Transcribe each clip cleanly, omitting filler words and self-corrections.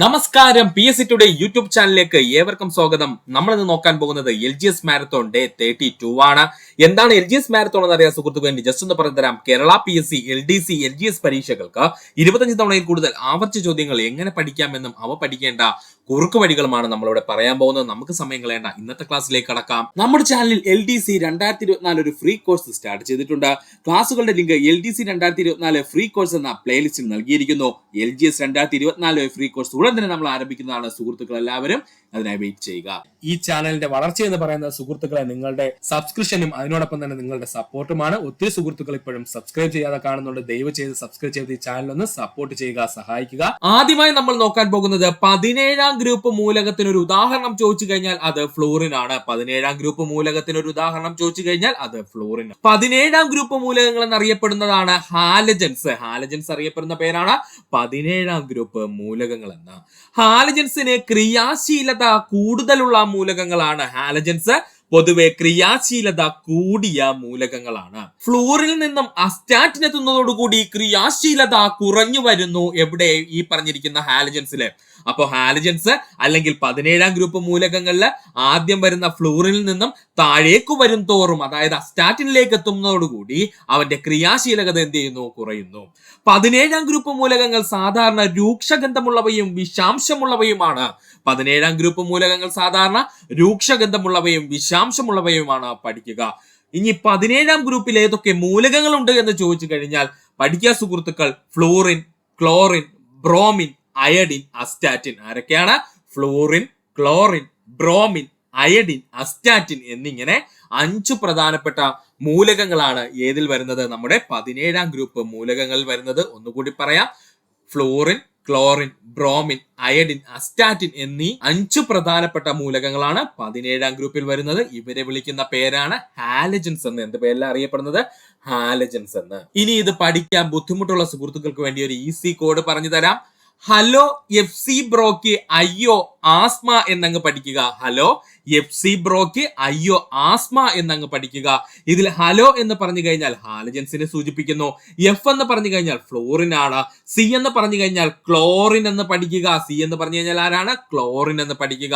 നമസ്കാരം, PSC today YouTube ചാനലിലേക്ക് ഏവർക്കും സ്വാഗതം. നമ്മൾ ഇന്ന് നോക്കാൻ പോകുന്നത് LGS മാരത്തോൺ ഡേ 32 ആണ്. എന്താണ് LGS മാരത്തോൺ എന്ന് അറിയാൻ സുഹൃത്തുക്കൾ വേണ്ടി ജസ്റ്റ് ഒന്ന് പറഞ്ഞു തരാം. കേരള PSC, LDC, LGS പരീക്ഷകൾക്ക് 25 തവണയിൽ കൂടുതൽ ആവർത്തിച്ച ചോദ്യങ്ങൾ എങ്ങനെ പഠിക്കാമെന്നും അവ പഠിക്കേണ്ട കുറുക്കു വഴികളുമാണ് നമ്മളിവിടെ പറയാൻ പോകുന്നത്. നമുക്ക് സമയം കളയേണ്ട, ഇന്നത്തെ ക്ലാസ്സിലേക്ക് കടക്കാം. നമ്മുടെ ചാനലിൽ LDC 2024 ഒരു ഫ്രീ കോഴ്സ് സ്റ്റാർട്ട് ചെയ്തിട്ടുണ്ട്. ക്ലാസ്സുകളുടെ ലിങ്ക് LDC 2024 ഫ്രീ കോഴ്സ് എന്ന പ്ലേലിസ്റ്റിൽ നൽകിയിരിക്കുന്നു. LGS 2024 ഫ്രീ കോഴ്സ് ഉടൻ തന്നെ നമ്മൾ ആരംഭിക്കുന്നതാണ്. സുഹൃത്തുക്കൾ എല്ലാവരും അതിനായി വെയിറ്റ് ചെയ്യുക. ഈ ചാനലിന്റെ വളർച്ച എന്ന് പറയുന്നത് സുഹൃത്തുക്കളെ നിങ്ങളുടെ സബ്സ്ക്രിപ്ഷനും അതിനോടൊപ്പം തന്നെ നിങ്ങളുടെ സപ്പോർട്ടുമാണ്. ഒത്തിരി സുഹൃത്തുക്കൾ ഇപ്പോഴും സബ്സ്ക്രൈബ് ചെയ്യാതെ കാണുന്നുണ്ട്. ദയവ് ചെയ്ത് സബ്സ്ക്രൈബ് ചെയ്ത് ഈ ചാനൽ ഒന്ന് സപ്പോർട്ട് ചെയ്യുക, സഹായിക്കുക. ആദ്യമായി നമ്മൾ നോക്കാൻ പോകുന്നത് 17ാം ഗ്രൂപ്പ് മൂലകത്തിന് ഒരു ഉദാഹരണം ചോദിച്ചു കഴിഞ്ഞാൽ അത് ഫ്ലൂറിൻ ആണ്. 17ാം ഗ്രൂപ്പ് മൂലകത്തിന് ഒരു ഉദാഹരണം ചോദിച്ചു കഴിഞ്ഞാൽ അത് ഫ്ലൂറിൻ. 17ാം ഗ്രൂപ്പ് മൂലകങ്ങൾ എന്നറിയപ്പെടുന്നതാണ് ഹാലജൻസ്. ഹാലജൻസ് അറിയപ്പെടുന്ന പേരാണ് 17ാം ഗ്രൂപ്പ് മൂലകങ്ങൾ എന്ന്. ഹാലജൻസിന് ക്രിയാശീലത കൂടുതലുള്ള മൂലകങ്ങളാണ്. ഹാലജൻസ് പൊതുവെ ക്രിയാശീലത കൂടിയ മൂലകങ്ങളാണ്. ഫ്ലൂറിൽ നിന്നും അസ്റ്റാറ്റിൻ എത്തുന്നതോടുകൂടി ക്രിയാശീലത കുറഞ്ഞു വരുന്നു. എവിടെ? ഈ പറഞ്ഞിരിക്കുന്ന ഹാലജൻസില്. അപ്പോ ഹാലജൻസ് അല്ലെങ്കിൽ 17ാം ഗ്രൂപ്പ് മൂലകങ്ങളിൽ ആദ്യം വരുന്ന ഫ്ലൂറിൽ നിന്നും താഴേക്ക് വരും തോറും, അതായത് അസ്റ്റാറ്റിനിലേക്ക് എത്തുന്നതോടുകൂടി അവന്റെ ക്രിയാശീലകത എന്ത് ചെയ്യുന്നു? കുറയുന്നു. 17ാം ഗ്രൂപ്പ് മൂലകങ്ങൾ സാധാരണ രൂക്ഷഗന്ധമുള്ളവയും വിഷാംശമുള്ളവയുമാണ്. 17ാം ഗ്രൂപ്പ് മൂലകങ്ങൾ സാധാരണ രൂക്ഷഗന്ധമുള്ളവയും വിഷാംശമുള്ളവയുമാണ്. പഠിക്കുക. ഇനി 17ാം ഗ്രൂപ്പിൽ ഏതൊക്കെ മൂലകങ്ങളുണ്ട് എന്ന് ചോദിച്ചു കഴിഞ്ഞാൽ പഠിക്കുക സുഹൃത്തുക്കൾ. Fluorine, chlorine, bromine, iodine, astatine. ആരൊക്കെയാണ്? Fluorine, chlorine, bromine, iodine, astatine എന്നിങ്ങനെ 5 പ്രധാനപ്പെട്ട മൂലകങ്ങളാണ് ഏതിൽ വരുന്നത്? നമ്മുടെ 17ാം ഗ്രൂപ്പ് മൂലകങ്ങളിൽ വരുന്നത്. ഒന്നുകൂടി പറയാം. Fluorine, chlorine, bromine, iodine, astatine എന്നീ 5 പ്രധാനപ്പെട്ട മൂലകങ്ങളാണ് 17ാം ഗ്രൂപ്പിൽ വരുന്നത്. ഇവരെ വിളിക്കുന്ന പേരാണ് ഹാലജൻസ് എന്ന്. എന്ത് പേരിലാണ് അറിയപ്പെടുന്നത്? ഹാലജൻസ് എന്ന്. ഇനി ഇത് പഠിക്കാൻ ബുദ്ധിമുട്ടുള്ള സുഹൃത്തുക്കൾക്ക് വേണ്ടി ഒരു ഈസി കോഡ് പറഞ്ഞു തരാം. ഹലോ FC ബ്രോക്ക് അയ്യോ ആസ്മ എന്നങ്ങ് പഠിക്കുക. ഹലോ FC ബ്രോക്ക് അയ്യോ ആസ്മ എന്നങ്ങ് പഠിക്കുക. ഇതിൽ ഹലോ എന്ന് പറഞ്ഞു കഴിഞ്ഞാൽ ഹാലജൻസിനെ സൂചിപ്പിക്കുന്നു. എഫ് എന്ന് പറഞ്ഞു കഴിഞ്ഞാൽ ഫ്ലൂറിൻ ആണ്. സി എന്ന് പറഞ്ഞു കഴിഞ്ഞാൽ ക്ലോറിൻ എന്ന് പഠിക്കുക. സി എന്ന് പറഞ്ഞു കഴിഞ്ഞാൽ ആരാണ്? ക്ലോറിൻ എന്ന് പഠിക്കുക.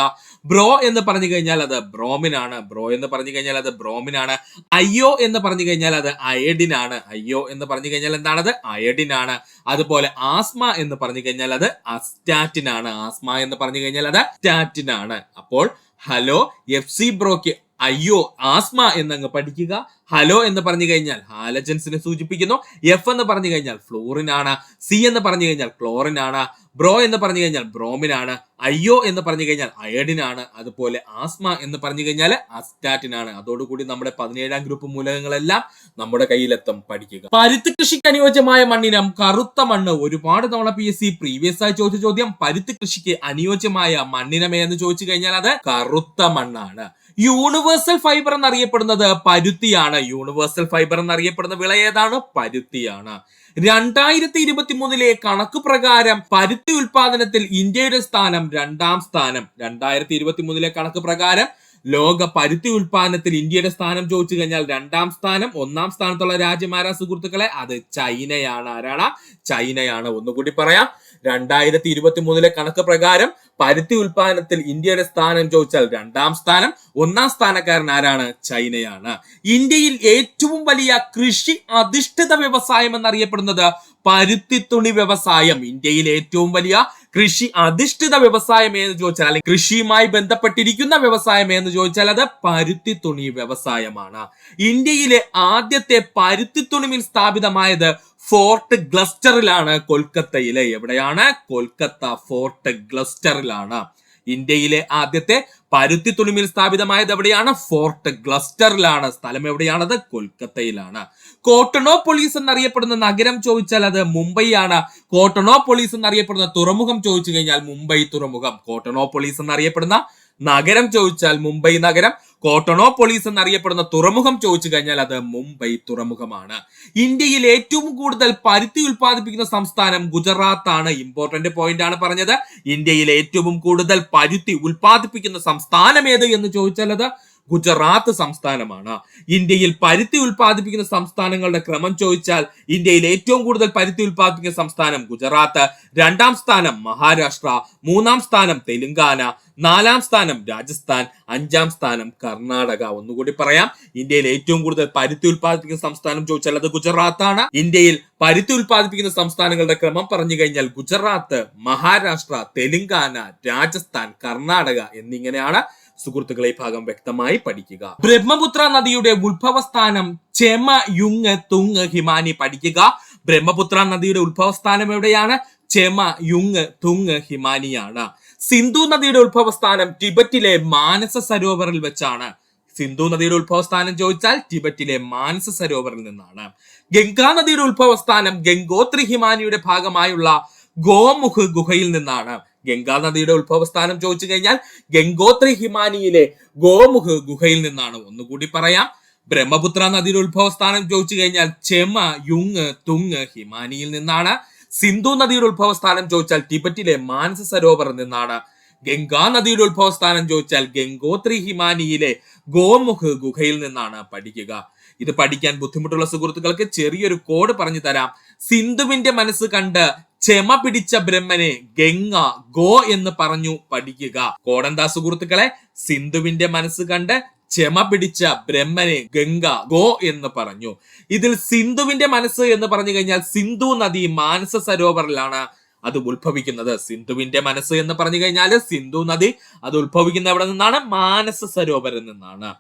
ബ്രോ എന്ന് പറഞ്ഞു കഴിഞ്ഞാൽ അത് ബ്രോമിൻ ആണ്. ബ്രോ എന്ന് പറഞ്ഞു കഴിഞ്ഞാൽ അത് ബ്രോമിൻ ആണ്. അയ്യോ എന്ന് പറഞ്ഞു കഴിഞ്ഞാൽ അത് അയഡിൻ ആണ്. അയ്യോ എന്ന് പറഞ്ഞു കഴിഞ്ഞാൽ എന്താണത്? അയഡിൻ ആണ്. അതുപോലെ ആസ്മ എന്ന് പറഞ്ഞു കഴിഞ്ഞാൽ അത് അസ്റ്റാറ്റിൻ ആണ്. ആസ്മ എന്ന് പറഞ്ഞു കഴിഞ്ഞാൽ അത് സ്റ്റാറ്റിൻ ആണ്. അപ്പോൾ ഹലോ FC ബ്രോക്ക് അയ്യോ ആസ്മ എന്നങ്ങ് പഠിക്കുക. ഹലോ എന്ന് പറഞ്ഞു കഴിഞ്ഞാൽ ഹാലജൻസിനെ സൂചിപ്പിക്കുന്നു. എഫ് എന്ന് പറഞ്ഞു കഴിഞ്ഞാൽ ഫ്ലൂറിൻ ആണ്. സി എന്ന് പറഞ്ഞു കഴിഞ്ഞാൽ ക്ലോറിൻ ആണ്. ബ്രോ എന്ന് പറഞ്ഞു കഴിഞ്ഞാൽ ബ്രോമിൻ ആണ്. അയ്യോ എന്ന് പറഞ്ഞു കഴിഞ്ഞാൽ അയഡിൻ ആണ്. അതുപോലെ ആസ്മ എന്ന് പറഞ്ഞു കഴിഞ്ഞാൽ അസ്റ്റാറ്റിൻ ആണ്. അതോടുകൂടി നമ്മുടെ 17ാം ഗ്രൂപ്പ് മൂലകങ്ങളെല്ലാം നമ്മുടെ കയ്യിലെത്തും. പഠിക്കുക. പരുത്തി കൃഷിക്ക് അനുയോജ്യമായ മണ്ണിനം കറുത്ത മണ്ണ്. ഒരുപാട് തവണ PSC പ്രീവിയസ് ആയി ചോദിച്ച ചോദ്യം. പരുത്തി കൃഷിക്ക് അനുയോജ്യമായ മണ്ണിനമേ എന്ന് ചോദിച്ചു കഴിഞ്ഞാൽ അത് കറുത്ത മണ്ണാണ്. യൂണിവേഴ്സൽ ഫൈബർ എന്നറിയപ്പെടുന്നത് പരുത്തിയാണ്. യൂണിവേഴ്സൽ ഫൈബർ എന്നറിയപ്പെടുന്ന വിള ഏതാണ്? പരുത്തിയാണ്. 2023 കണക്ക് പ്രകാരം പരുത്തി ഉൽപാദനത്തിൽ ഇന്ത്യയുടെ സ്ഥാനം 2ാം സ്ഥാനം. 2023 കണക്ക് പ്രകാരം ലോക പരുത്തി ഉൽപാദനത്തിൽ ഇന്ത്യയുടെ സ്ഥാനം ചോദിച്ചു കഴിഞ്ഞാൽ 2ാം സ്ഥാനം. 1ാം സ്ഥാനത്തുള്ള രാജ്യമാരാ സുഹൃത്തുക്കളെ? അത് ചൈനയാണ്. ആരാണ്? ചൈനയാണ്. ഒന്നുകൂടി പറയാം. 2023 കണക്ക് പ്രകാരം പരുത്തി ഉൽപാദനത്തിൽ ഇന്ത്യയുടെ സ്ഥാനം ചോദിച്ചാൽ 2ാം സ്ഥാനം. 1ാം സ്ഥാനക്കാരൻ ആരാണ്? ചൈനയാണ്. ഇന്ത്യയിൽ ഏറ്റവും വലിയ കൃഷി അധിഷ്ഠിത വ്യവസായം എന്നറിയപ്പെടുന്നത് പരുത്തി തുണി വ്യവസായം. ഇന്ത്യയിൽ ഏറ്റവും വലിയ കൃഷി അധിഷ്ഠിത വ്യവസായം എന്ന് ചോദിച്ചാൽ, അല്ലെങ്കിൽ കൃഷിയുമായി ബന്ധപ്പെട്ടിരിക്കുന്ന വ്യവസായം എന്ന് ചോദിച്ചാൽ അത് പരുത്തി തുണി വ്യവസായമാണ്. ഇന്ത്യയിലെ ആദ്യത്തെ പരുത്തി തുണി മിൽ സ്ഥാപിതമായത് ഫോർട്ട് ഗ്ലസ്റ്ററിലാണ്. കൊൽക്കത്തയിലെ. എവിടെയാണ്? കൊൽക്കത്ത ഫോർട്ട് ഗ്ലസ്റ്ററിലാണ്. ഇന്ത്യയിലെ ആദ്യത്തെ പരുത്തി തുണിമിൽ സ്ഥാപിതമായത് എവിടെയാണ്? ഫോർട്ട് ഗ്ലസ്റ്ററിലാണ്. സ്ഥലം എവിടെയാണത്? കൊൽക്കത്തയിലാണ്. കോട്ടണോപോളിസ് എന്നറിയപ്പെടുന്ന നഗരം ചോദിച്ചാൽ അത് മുംബൈ ആണ്. കോട്ടണോപോളിസ് എന്നറിയപ്പെടുന്ന തുറമുഖം ചോദിച്ചു കഴിഞ്ഞാൽ മുംബൈ തുറമുഖം. കോട്ടണോപോളിസ് എന്നറിയപ്പെടുന്ന നഗരം ചോദിച്ചാൽ മുംബൈ നഗരം. കോട്ടണോപോളിസ് എന്നറിയപ്പെടുന്ന തുറമുഖം ചോദിച്ചു കഴിഞ്ഞാൽ അത് മുംബൈ തുറമുഖമാണ്. ഇന്ത്യയിൽ ഏറ്റവും കൂടുതൽ പരുത്തി ഉൽപ്പാദിപ്പിക്കുന്ന സംസ്ഥാനം ഗുജറാത്ത് ആണ്. ഇമ്പോർട്ടന്റ് പോയിന്റ് ആണ് പറഞ്ഞത്. ഇന്ത്യയിൽ ഏറ്റവും കൂടുതൽ പരുത്തി ഉൽപ്പാദിപ്പിക്കുന്ന സംസ്ഥാനം ഏത് എന്ന് ചോദിച്ചാൽ അത് ഗുജറാത്ത് സംസ്ഥാനമാണ്. ഇന്ത്യയിൽ പരുത്തി ഉൽപ്പാദിപ്പിക്കുന്ന സംസ്ഥാനങ്ങളുടെ ക്രമം ചോദിച്ചാൽ ഇന്ത്യയിൽ ഏറ്റവും കൂടുതൽ പരുത്തി ഉൽപ്പാദിപ്പിക്കുന്ന സംസ്ഥാനം ഗുജറാത്ത്, രണ്ടാം സ്ഥാനം മഹാരാഷ്ട്ര, മൂന്നാം സ്ഥാനം തെലുങ്കാന, നാലാം സ്ഥാനം രാജസ്ഥാൻ, അഞ്ചാം സ്ഥാനം കർണാടക. ഒന്നുകൂടി പറയാം, ഇന്ത്യയിൽ ഏറ്റവും കൂടുതൽ പരുത്തി ഉൽപ്പാദിപ്പിക്കുന്ന സംസ്ഥാനം ചോദിച്ചാൽ അത് ഗുജറാത്താണ്. ഇന്ത്യയിൽ പരുത്തി ഉൽപ്പാദിപ്പിക്കുന്ന സംസ്ഥാനങ്ങളുടെ ക്രമം പറഞ്ഞു കഴിഞ്ഞാൽ ഗുജറാത്ത്, മഹാരാഷ്ട്ര, തെലുങ്കാന, രാജസ്ഥാൻ, കർണാടക എന്നിങ്ങനെയാണ്. സുഹൃത്തുക്കളെ ഈ ഭാഗം വ്യക്തമായി പഠിക്കുക. ബ്രഹ്മപുത്ര നദിയുടെ ഉത്ഭവസ്ഥാനം ചെമയുങ് തുങ് ഹിമാനി പഠിക്കുക. ബ്രഹ്മപുത്ര നദിയുടെ ഉത്ഭവസ്ഥാനം എവിടെയാണ്? ചെമയുങ് തുങ് ഹിമാനിയാണ്. സിന്ധു നദിയുടെ ഉത്ഭവസ്ഥാനം ടിബറ്റിലെ മാനസ സരോവറിൽ വെച്ചാണ്. സിന്ധു നദിയുടെ ഉത്ഭവസ്ഥാനം ചോദിച്ചാൽ ടിബറ്റിലെ മാനസ സരോവറിൽ നിന്നാണ്. ഗംഗാ നദിയുടെ ഉത്ഭവസ്ഥാനം ഗംഗോത്രി ഹിമാനിയുടെ ഭാഗമായുള്ള ഗോമുഖ് ഗുഹയിൽ നിന്നാണ്. ഗംഗാ നദിയുടെ ഉത്ഭവസ്ഥാനം ചോദിച്ചു കഴിഞ്ഞാൽ ഗംഗോത്രി ഹിമാനിയിലെ ഗോമുഖ് ഗുഹയിൽ നിന്നാണ്. ഒന്നുകൂടി പറയാം, ബ്രഹ്മപുത്ര നദിയുടെ ഉത്ഭവസ്ഥാനം ചോദിച്ചു കഴിഞ്ഞാൽ ചെമയുങ് തുങ് ഹിമാനിയിൽ നിന്നാണ്. സിന്ധു നദിയുടെ ഉത്ഭവസ്ഥാനം ചോദിച്ചാൽ ടിബറ്റിലെ മാനസ സരോവറിൽ നിന്നാണ്. ഗംഗാ നദിയുടെ ഉത്ഭവസ്ഥാനം ചോദിച്ചാൽ ഗംഗോത്രി ഹിമാനിയിലെ ഗോമുഖ് ഗുഹയിൽ നിന്നാണ് പഠിക്കുക. ഇത് പഠിക്കാൻ ബുദ്ധിമുട്ടുള്ള സുഹൃത്തുക്കൾക്ക് ചെറിയൊരു കോഡ് പറഞ്ഞു തരാം. സിന്ധുവിന്റെ മനസ്സ് കണ്ട് ചെമ പിടിച്ച ബ്രഹ്മനെ ഗംഗ ഗോ എന്ന് പറഞ്ഞു പഠിക്കുക. കോടെന്താ സുഹൃത്തുക്കളെ? സിന്ധുവിന്റെ മനസ്സ് കണ്ട് ചെമ പിടിച്ച ബ്രഹ്മനെ ഗംഗ ഗോ എന്ന് പറഞ്ഞു. ഇതിൽ സിന്ധുവിന്റെ മനസ്സ് എന്ന് പറഞ്ഞു കഴിഞ്ഞാൽ സിന്ധു നദി മാനസ സരോവറിലാണ് അത് ഉത്ഭവിക്കുന്നത്. സിന്ധുവിന്റെ മനസ്സ് എന്ന് പറഞ്ഞു കഴിഞ്ഞാൽ സിന്ധു നദി അത് ഉത്ഭവിക്കുന്ന എവിടെ നിന്നാണ്? മാനസ സരോവറിൽ നിന്നാണ്.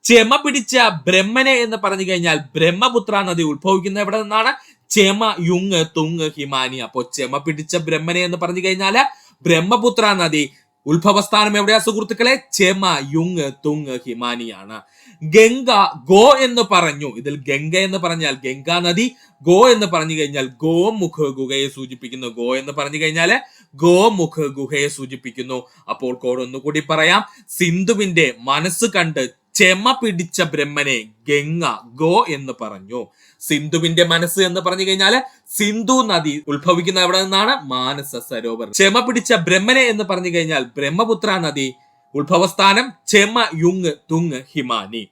ചെമ പിടിച്ച ബ്രഹ്മനെ എന്ന് പറഞ്ഞു കഴിഞ്ഞാൽ ബ്രഹ്മപുത്ര നദി ഉത്ഭവിക്കുന്ന എവിടെ നിന്നാണ്? ചെമയുങ് തുങ് ഹിമാനി. അപ്പോ ചെമ പിടിച്ച ബ്രഹ്മനെ എന്ന് പറഞ്ഞു കഴിഞ്ഞാല് ബ്രഹ്മപുത്ര നദി ഉത്ഭവസ്ഥാനം എവിടെയാ സുഹൃത്തുക്കളെ? ചെമയുങ് തുങ് ഹിമാനിയാണ്. ഗംഗ ഗോ എന്ന് പറഞ്ഞു. ഇതിൽ ഗംഗ എന്ന് പറഞ്ഞാൽ ഗംഗാ നദി, ഗോ എന്ന് പറഞ്ഞു കഴിഞ്ഞാൽ ഗോമുഖ് ഗുഹയെ സൂചിപ്പിക്കുന്നു. ഗോ എന്ന് പറഞ്ഞു കഴിഞ്ഞാല് ഗോമുഖ് ഗുഹയെ സൂചിപ്പിക്കുന്നു. അപ്പോൾ കോഡ് ഒന്നുകൂടി പറയാം. സിന്ധുവിന്റെ മനസ്സ് കണ്ട് ചെമ പിടിച്ച ബ്രഹ്മനെ ഗംഗ ഗോ എന്ന് പറഞ്ഞു. സിന്ധുവിന്റെ മനസ്സ് എന്ന് പറഞ്ഞു കഴിഞ്ഞാല് സിന്ധു നദി ഉത്ഭവിക്കുന്ന എവിടെ നിന്നാണ്? മാനസ സരോവർ. ചെമ പിടിച്ച ബ്രഹ്മനെ എന്ന് പറഞ്ഞു കഴിഞ്ഞാൽ ബ്രഹ്മപുത്ര നദി ഉത്ഭവസ്ഥാനം ചെമയുങ് തുങ് ഹിമാനി.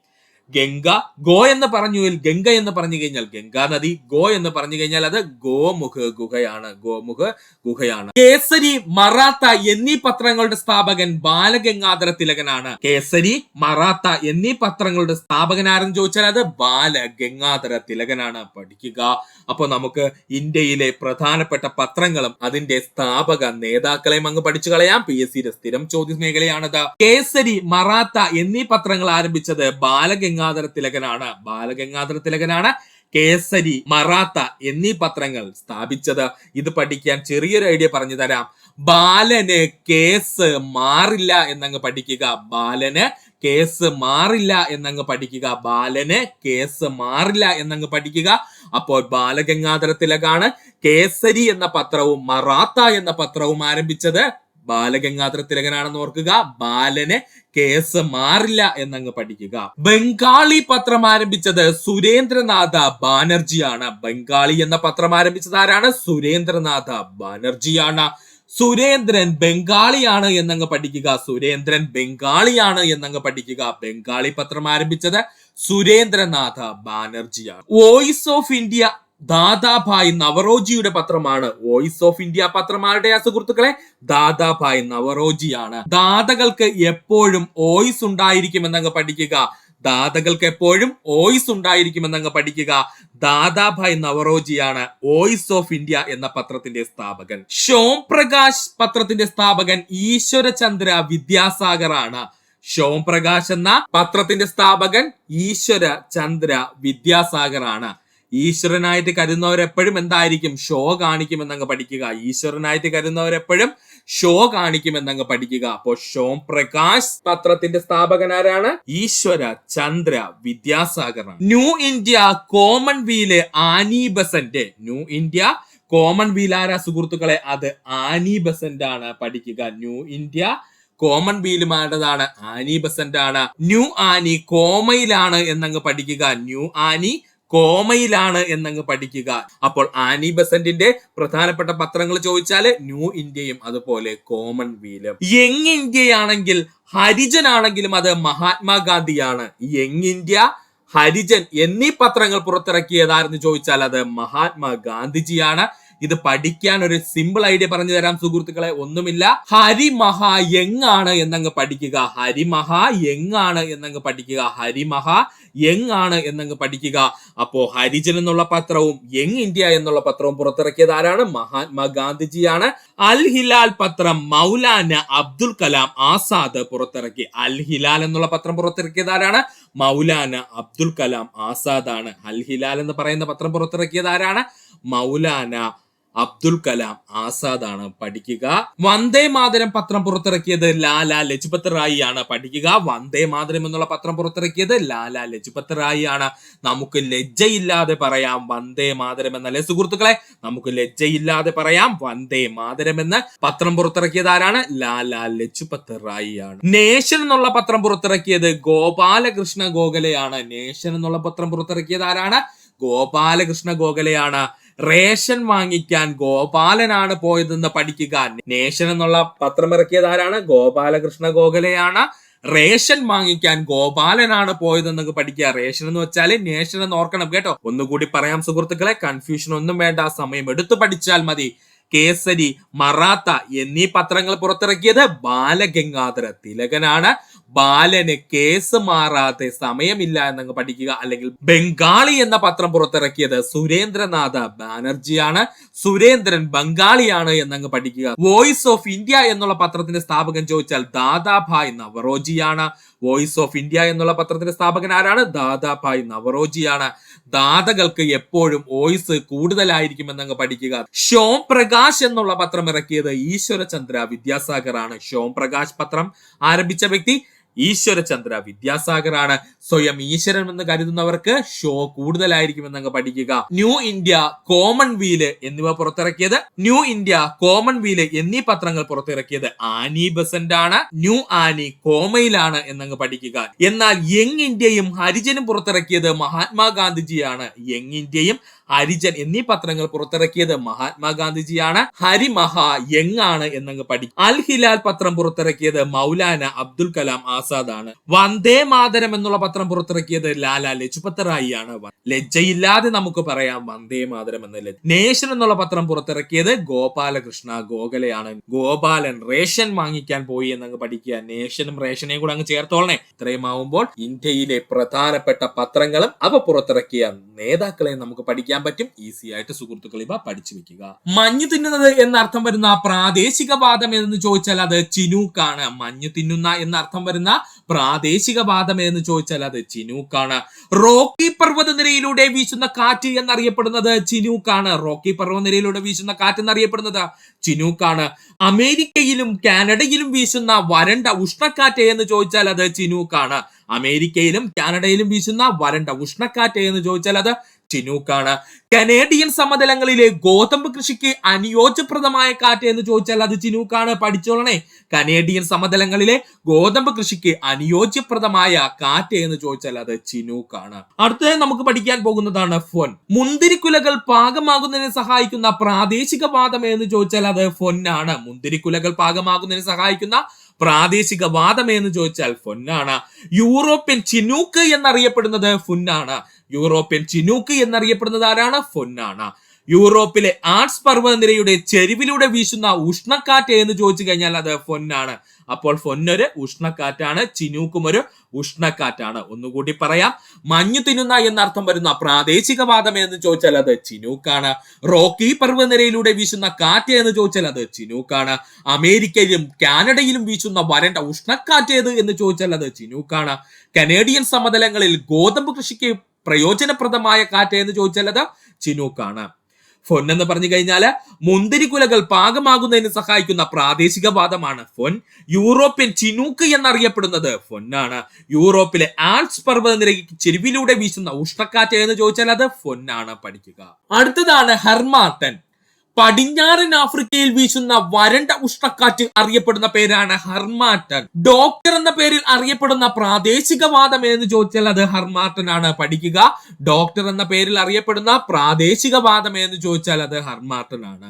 ഗംഗ ഗോ എന്ന് പറഞ്ഞു, ഗംഗ എന്ന് പറഞ്ഞു കഴിഞ്ഞാൽ ഗംഗാ നദി, ഗോ എന്ന് പറഞ്ഞു കഴിഞ്ഞാൽ അത് ഗോമുഖ് ഗുഹയാണ്. ഗോമുഖ് ഗുഹയാണ്. കേസരി, മറാത്ത എന്നീ പത്രങ്ങളുടെ സ്ഥാപകൻ ബാലഗംഗാധര തിലകനാണ്. കേസരി, മറാത്ത എന്നീ പത്രങ്ങളുടെ സ്ഥാപകൻ ആരെന്ന് ചോദിച്ചാൽ അത് ബാലഗംഗാധര തിലകനാണ്. പഠിക്കുക. അപ്പൊ നമുക്ക് ഇന്ത്യയിലെ പ്രധാനപ്പെട്ട പത്രങ്ങളും അതിന്റെ സ്ഥാപക നേതാക്കളെയും അങ്ങ് പഠിച്ചു കളയാം. PSCയുടെ സ്ഥിരം ചോദ്യ മേഖലയാണത്. കേസരി, മറാത്ത എന്നീ പത്രങ്ങൾ ആരംഭിച്ചത് ബാലഗംഗാധര തിലകനാണ്. ബാലഗംഗാധര തിലകനാണ് കേസരി, മറാത്ത എന്നീ പത്രങ്ങൾ സ്ഥാപിച്ചത്. ഇത് പഠിക്കാൻ ചെറിയൊരു ഐഡിയ പറഞ്ഞു തരാം. ബാലന് കേസ് മാറില്ല എന്നങ്ങ് പഠിക്കുക. ബാലന് കേസ് മാറില്ല എന്നങ്ങ് പഠിക്കുക. ബാലന് കേസ് മാറില്ല എന്നങ്ങ് പഠിക്കുക. അപ്പോൾ ബാലഗംഗാധര തിലകാണ് കേസരി എന്ന പത്രവും മറാത്ത എന്ന പത്രവും ആരംഭിച്ചത്. ബാലഗംഗാധര തിലകനാണെന്ന് ഓർക്കുക. ബാലന് കേസ് മാറില്ല എന്നങ്ങ് പഠിക്കുക. ബംഗാളി പത്രം ആരംഭിച്ചത് സുരേന്ദ്രനാഥ ബാനർജിയാണ്. ബംഗാളി എന്ന പത്രം ആരംഭിച്ചത് ആരാണ്? സുരേന്ദ്രനാഥ ബാനർജിയാണ്. സുരേന്ദ്രൻ ബംഗാളിയാണ് എന്നങ്ങ് പഠിക്കുക. സുരേന്ദ്രൻ ബംഗാളിയാണ് എന്നങ്ങ് പഠിക്കുക. ബംഗാളി പത്രം ആരംഭിച്ചത് സുരേന്ദ്രനാഥ ബാനർജിയാണ്. വോയിസ് ഓഫ് ഇന്ത്യ ദാദാഭായ് നവറോജിയുടെ പത്രമാണ്. വോയിസ് ഓഫ് ഇന്ത്യ പത്രം ആരുടെയാ സുഹൃത്തുക്കളെ? ദാദാഭായ് നവറോജിയാണ്. ദാതകൾക്ക് എപ്പോഴും വോയിസ് ഉണ്ടായിരിക്കുമെന്നങ്ങ് പഠിക്കുക. ദാതകൾക്ക് എപ്പോഴും വോയിസ് ഉണ്ടായിരിക്കുമെന്നങ്ങ് പഠിക്കുക. ദാദാഭായ് നവറോജിയാണ് വോയിസ് ഓഫ് ഇന്ത്യ എന്ന പത്രത്തിന്റെ സ്ഥാപകൻ. ഷോം പ്രകാശ് പത്രത്തിന്റെ സ്ഥാപകൻ ഈശ്വരചന്ദ്ര വിദ്യാസാഗർ ആണ്. ഷോം പ്രകാശ് എന്ന പത്രത്തിന്റെ സ്ഥാപകൻ ഈശ്വര ചന്ദ്ര വിദ്യാസാഗർ ആണ്. ഈശ്വരനായിട്ട് കരുതുന്നവരെപ്പോഴും എന്തായിരിക്കും? ഷോ കാണിക്കുമെന്നങ്ങ് പഠിക്കുക. ഈശ്വരനായിട്ട് കരുതുന്നവരെപ്പോഴും ഷോ കാണിക്കുമെന്നങ്ങ് പഠിക്കുക. അപ്പോൾ ഷോം പ്രകാശ് പത്രത്തിന്റെ സ്ഥാപകനാരാണ്? Ishwar Chandra Vidyasagar. New India commonweal Annie Besant. New India commonweal ആരാ സുഹൃത്തുക്കളെ? അത് ആനി ബസന്റ് ആണ്. പഠിക്കുക. ന്യൂ ഇന്ത്യ കോമൺവീലുമാരുടേതാണ്. ആനി ബസന്റ് ആണ്. ന്യൂ ആനി കോമയിലാണ് എന്നങ്ങ് പഠിക്കുക. ന്യൂ ആനി കോമയിലാണ് എന്നങ്ങ് പഠിക്കുക. അപ്പോൾ ആനി ബസന്റിന്റെ പ്രധാനപ്പെട്ട പത്രങ്ങൾ ചോദിച്ചാല് ന്യൂ ഇന്ത്യയും അതുപോലെ കോമൺവീലും. യങ് ഇന്ത്യയാണെങ്കിൽ ഹരിജൻ ആണെങ്കിലും അത് മഹാത്മാഗാന്ധിയാണ്. യങ് ഇന്ത്യ, ഹരിജൻ എന്നീ പത്രങ്ങൾ പുറത്തിറക്കിയതാരെന്ന് ചോദിച്ചാൽ അത് മഹാത്മാഗാന്ധിജിയാണ്. ഇത് പഠിക്കാൻ ഒരു സിമ്പിൾ ഐഡിയ പറഞ്ഞു തരാം സുഹൃത്തുക്കളെ, ഒന്നുമില്ല. ഹരിമഹാ യങ് ആണ് എന്നങ്ങ് പഠിക്കുക. ഹരിമഹാ യങ് ആണ് എന്നങ്ങ് പഠിക്കുക. ഹരിമഹാ യങ് ആണ് എന്നങ്ങ് പഠിക്കുക. അപ്പോ ഹരിജൻ എന്നുള്ള പത്രവും യങ് ഇന്ത്യ എന്നുള്ള പത്രവും പുറത്തിറക്കിയത് ആരാണ്? മഹാത്മാഗാന്ധിജിയാണ്. അൽ ഹിലാൽ പത്രം മൗലാന അബ്ദുൽ കലാം ആസാദ് പുറത്തിറക്കി. അൽ ഹിലാൽ എന്നുള്ള പത്രം പുറത്തിറക്കിയത് ആരാണ്? മൗലാന അബ്ദുൽ കലാം ആസാദ് ആണ്. അൽ ഹിലാൽ എന്ന് പറയുന്ന പത്രം പുറത്തിറക്കിയത് ആരാണ്? മൗലാന അബ്ദുൽ കലാം ആസാദ് ആണ്. പഠിക്കുക. വന്ദേ മാതരം പത്രം പുറത്തിറക്കിയത് ലാലാ ലജ്പത് റായി ആണ്. പഠിക്കുക. വന്ദേ മാതരം എന്നുള്ള പത്രം പുറത്തിറക്കിയത് ലാലാ ലജ്പത് റായി ആണ്. നമുക്ക് ലജ്ജയില്ലാതെ പറയാം വന്ദേ മാതരം എന്നല്ലേ സുഹൃത്തുക്കളെ? നമുക്ക് ലജ്ജയില്ലാതെ പറയാം വന്ദേ മാതരം എന്ന്. പത്രം പുറത്തിറക്കിയത് ആരാണ്? ലാലാ ലജ്പത് റായി ആണ്. നേഷൻ എന്നുള്ള പത്രം പുറത്തിറക്കിയത് ഗോപാലകൃഷ്ണ ഗോഖലെയാണ്. നേഷൻ എന്നുള്ള പത്രം പുറത്തിറക്കിയത് ആരാണ്? ഗോപാലകൃഷ്ണ ഗോഖലെയാണ്. റേഷൻ വാങ്ങിക്കാൻ ഗോപാലനാണ് പോയതെന്ന് പഠിക്കുക. നേഷൻ എന്നുള്ള പത്രം ഇറക്കിയത് ആരാണ്? ഗോപാലകൃഷ്ണ ഗോഖലെയാണ്. റേഷൻ വാങ്ങിക്കാൻ ഗോപാലനാണ് പോയതെന്നൊക്കെ പഠിക്കുക. റേഷൻ എന്ന് വെച്ചാൽ നേഷൻ എന്ന് ഓർക്കണം കേട്ടോ. ഒന്നുകൂടി പറയാം സുഹൃത്തുക്കളെ, കൺഫ്യൂഷൻ ഒന്നും വേണ്ട, സമയം എടുത്തു പഠിച്ചാൽ മതി. കേസരി, മറാത്ത എന്നീ പത്രങ്ങൾ പുറത്തിറക്കിയത് ബാലഗംഗാധര തിലകനാണ്. ബാലന് കേസ് മാറാതെ സമയമില്ല എന്നങ്ങ് പഠിക്കുക. അല്ലെങ്കിൽ ബംഗാളി എന്ന പത്രം പുറത്തിറക്കിയത് സുരേന്ദ്രനാഥ ബാനർജിയാണ്. സുരേന്ദ്രൻ ബംഗാളിയാണ് എന്നങ്ങ് പഠിക്കുക. വോയിസ് ഓഫ് ഇന്ത്യ എന്നുള്ള പത്രത്തിന്റെ സ്ഥാപകൻ ചോദിച്ചാൽ ദാദാഭായ് നവറോജിയാണ്. വോയിസ് ഓഫ് ഇന്ത്യ എന്നുള്ള പത്രത്തിന്റെ സ്ഥാപകൻ ആരാണ്? ദാദാഭായ് നവറോജിയാണ്. ദാതകൾക്ക് എപ്പോഴും വോയിസ് കൂടുതലായിരിക്കും എന്നങ്ങ് പഠിക്കുക. ഷോം പ്രകാശ് എന്നുള്ള പത്രം ഇറക്കിയത് ഈശ്വരചന്ദ്ര വിദ്യാസാഗർ ആണ്. ഷോം പ്രകാശ് പത്രം ആരംഭിച്ച വ്യക്തി ഈശ്വരചന്ദ്ര വിദ്യാസാഗർ ആണ്. സ്വയം ഈശ്വരൻ എന്ന് കരുതുന്നവർക്ക് ഷോ കൂടുതലായിരിക്കും എന്നങ്ങ് പഠിക്കുക. ന്യൂ ഇന്ത്യ, കോമൺവീല് എന്നിവ പുറത്തിറക്കിയത് ന്യൂ ഇന്ത്യ, കോമൺവീല് എന്നീ പത്രങ്ങൾ പുറത്തിറക്കിയത് ആനി ബസന്റ് ആണ്. ന്യൂ ആനി കോമയിലാണ് എന്നങ്ങ് പഠിക്കുക. എന്നാൽ യങ് ഇന്ത്യയും ഹരിജനും പുറത്തിറക്കിയത് മഹാത്മാഗാന്ധിജിയാണ്. യങ് ഇന്ത്യയും ഹരിജൻ എന്നീ പത്രങ്ങൾ പുറത്തിറക്കിയത് മഹാത്മാഗാന്ധിജിയാണ്. ഹരിമഹാ യങ് ആണ് എന്നങ്ങ് പഠിക്കും. അൽ ഹിലാൽ പത്രം പുറത്തിറക്കിയത് മൗലാന അബ്ദുൽ കലാം ആസാദ് ആണ്. വന്ദേ മാതരം എന്നുള്ള പത്രം പുറത്തിറക്കിയത് ലാലാ ലജ്പത് റായി ആണ്. ലജ്ജയില്ലാതെ നമുക്ക് പറയാം വന്ദേ മാതരം എന്ന്. നേഷൻ എന്നുള്ള പത്രം പുറത്തിറക്കിയത് ഗോപാലകൃഷ്ണ ഗോഖലെയാണ്. ഗോപാലൻ റേഷൻ വാങ്ങിക്കാൻ പോയി എന്നങ്ങ് പഠിക്കുക. നേഷനും റേഷനെയും കൂടെ അങ്ങ് ചേർത്തോളണേ. ഇത്രയും ആവുമ്പോൾ ഇന്ത്യയിലെ പ്രധാനപ്പെട്ട പത്രങ്ങളും അവ പുറത്തിറക്കിയ നേതാക്കളെ നമുക്ക് പഠിക്കാൻ പറ്റും. ഈസി ആയിട്ട് സുഹൃത്തുക്കൾ ഇവ പഠിച്ചു വെക്കുക. മഞ്ഞു തിന്നുന്നത് എന്നർത്ഥം വരുന്ന പ്രാദേശികവാദം എന്ന് ചോദിച്ചാൽ അത് ചിനൂക്കാണ്. മഞ്ഞു തിന്നുന്ന എന്നർത്ഥം വരുന്ന പ്രാദേശികവാദം എന്ന് ചോദിച്ചാൽ അത് ചിനൂക്കാണ്. റോക്കി പർവ്വതനിരയിലൂടെ വീശുന്ന കാറ്റ് എന്നറിയപ്പെടുന്നത് ചിനൂക്കാണ്. റോക്കി പർവ്വതനിരയിലൂടെ വീശുന്ന കാറ്റ് എന്നറിയപ്പെടുന്നത് ചിനൂക്കാണ്. അമേരിക്കയിലും കാനഡയിലും വീശുന്ന വരണ്ട ഉഷ്ണക്കാറ്റ് എന്ന് ചോദിച്ചാൽ അത് ചിനൂക്കാണ്. അമേരിക്കയിലും കാനഡയിലും വീശുന്ന വരണ്ട ഉഷ്ണക്കാറ്റ് എന്ന് ചോദിച്ചാൽ അത് ചിനൂക്കാണ്. കനേഡിയൻ സമതലങ്ങളിലെ ഗോതമ്പ് കൃഷിക്ക് അനുയോജ്യപ്രദമായ കാറ്റ് എന്ന് ചോദിച്ചാൽ അത് ചിനൂക്കാണ്. പഠിച്ചോളണേ. കനേഡിയൻ സമതലങ്ങളിലെ ഗോതമ്പ് കൃഷിക്ക് അനുയോജ്യപ്രദമായ കാറ്റ് എന്ന് ചോദിച്ചാൽ അത് ചിനൂക്കാണ്. അടുത്തതായി നമുക്ക് പഠിക്കാൻ പോകുന്നതാണ് ഫൊൻ. മുന്തിരിക്കുലകൾ പാകമാകുന്നതിന് സഹായിക്കുന്ന പ്രാദേശികവാദം എന്ന് ചോദിച്ചാൽ അത് ഫൊന്നാണ്. മുന്തിരിക്കുലകൾ പാകമാകുന്നതിന് സഹായിക്കുന്ന പ്രാദേശികവാദം എന്ന് ചോദിച്ചാൽ ഫൊന്നാണ്. യൂറോപ്യൻ ചിനൂക്ക് എന്നറിയപ്പെടുന്നത് ഫൊന്നാണ്. യൂറോപ്യൻ ചിനൂക്ക് എന്നറിയപ്പെടുന്നത് ആരാണ്? ഫൊന്നാണ്. യൂറോപ്പിലെ ആൽപ്സ് പർവ്വതനിരയുടെ ചെരുവിലൂടെ വീശുന്ന ഉഷ്ണക്കാറ്റ് എന്ന് ചോദിച്ചു കഴിഞ്ഞാൽ അത് ഫൊന്നാണ്. അപ്പോൾ ഫൊന്നൊരു ഉഷ്ണക്കാറ്റാണ്, ചിനൂക്കും ഒരു ഉഷ്ണക്കാറ്റാണ്. ഒന്നുകൂടി പറയാം. മഞ്ഞു തിന്നുന്ന എന്നർത്ഥം വരുന്ന പ്രാദേശികവാദം എന്ന് ചോദിച്ചാൽ അത് ചിനൂക്കാണ്. റോക്കി പർവ്വതനിരയിലൂടെ വീശുന്ന കാറ്റ് എന്ന് ചോദിച്ചാൽ അത് ചിനൂക്കാണ്. അമേരിക്കയിലും കാനഡയിലും വീശുന്ന വരണ്ട ഉഷ്ണക്കാറ്റ് ഏത് എന്ന് ചോദിച്ചാൽ അത് ചിനൂക്കാണ്. കനേഡിയൻ സമതലങ്ങളിൽ ഗോതമ്പ് കൃഷിക്ക് പ്രയോജനപ്രദമായ കാറ്റ് എന്ന് ചോദിച്ചാൽ അത് ചിനൂക്കാണ്. ഫൊൻ എന്ന് പറഞ്ഞു കഴിഞ്ഞാല് മുന്തിരിക്കുലകൾ പാകമാകുന്നതിന് സഹായിക്കുന്ന പ്രാദേശികവാദമാണ് ഫൊൻ. യൂറോപ്യൻ ചിനൂക്ക് എന്നറിയപ്പെടുന്നത് ഫൊന്നാണ്. യൂറോപ്പിലെ ആൽപ്സ് പർവ്വതനിരയ്ക്ക് ചെരുവിലൂടെ വീശുന്ന ഉഷ്ണക്കാറ്റ് എന്ന് ചോദിച്ചാൽ അത് ഫൊന്നാണ്. പഠിക്കുക. അടുത്തതാണ് ഹെർമാട്ടൻ. പടിഞ്ഞാറൻ ആഫ്രിക്കയിൽ വീശുന്ന വരണ്ട ഉഷ്ണക്കാറ്റ് അറിയപ്പെടുന്ന പേരാണ് ഹർമാറ്റൻ. ഡോക്ടർ എന്ന പേരിൽ അറിയപ്പെടുന്ന പ്രാദേശികവാദം എന്ന് ചോദിച്ചാൽ അത് ഹർമാറ്റൻ ആണ്. പഠിക്കുക, ഡോക്ടർ എന്ന പേരിൽ അറിയപ്പെടുന്ന പ്രാദേശികവാദം എന്ന് ചോദിച്ചാൽ അത് ഹർമാറ്റൻ ആണ്.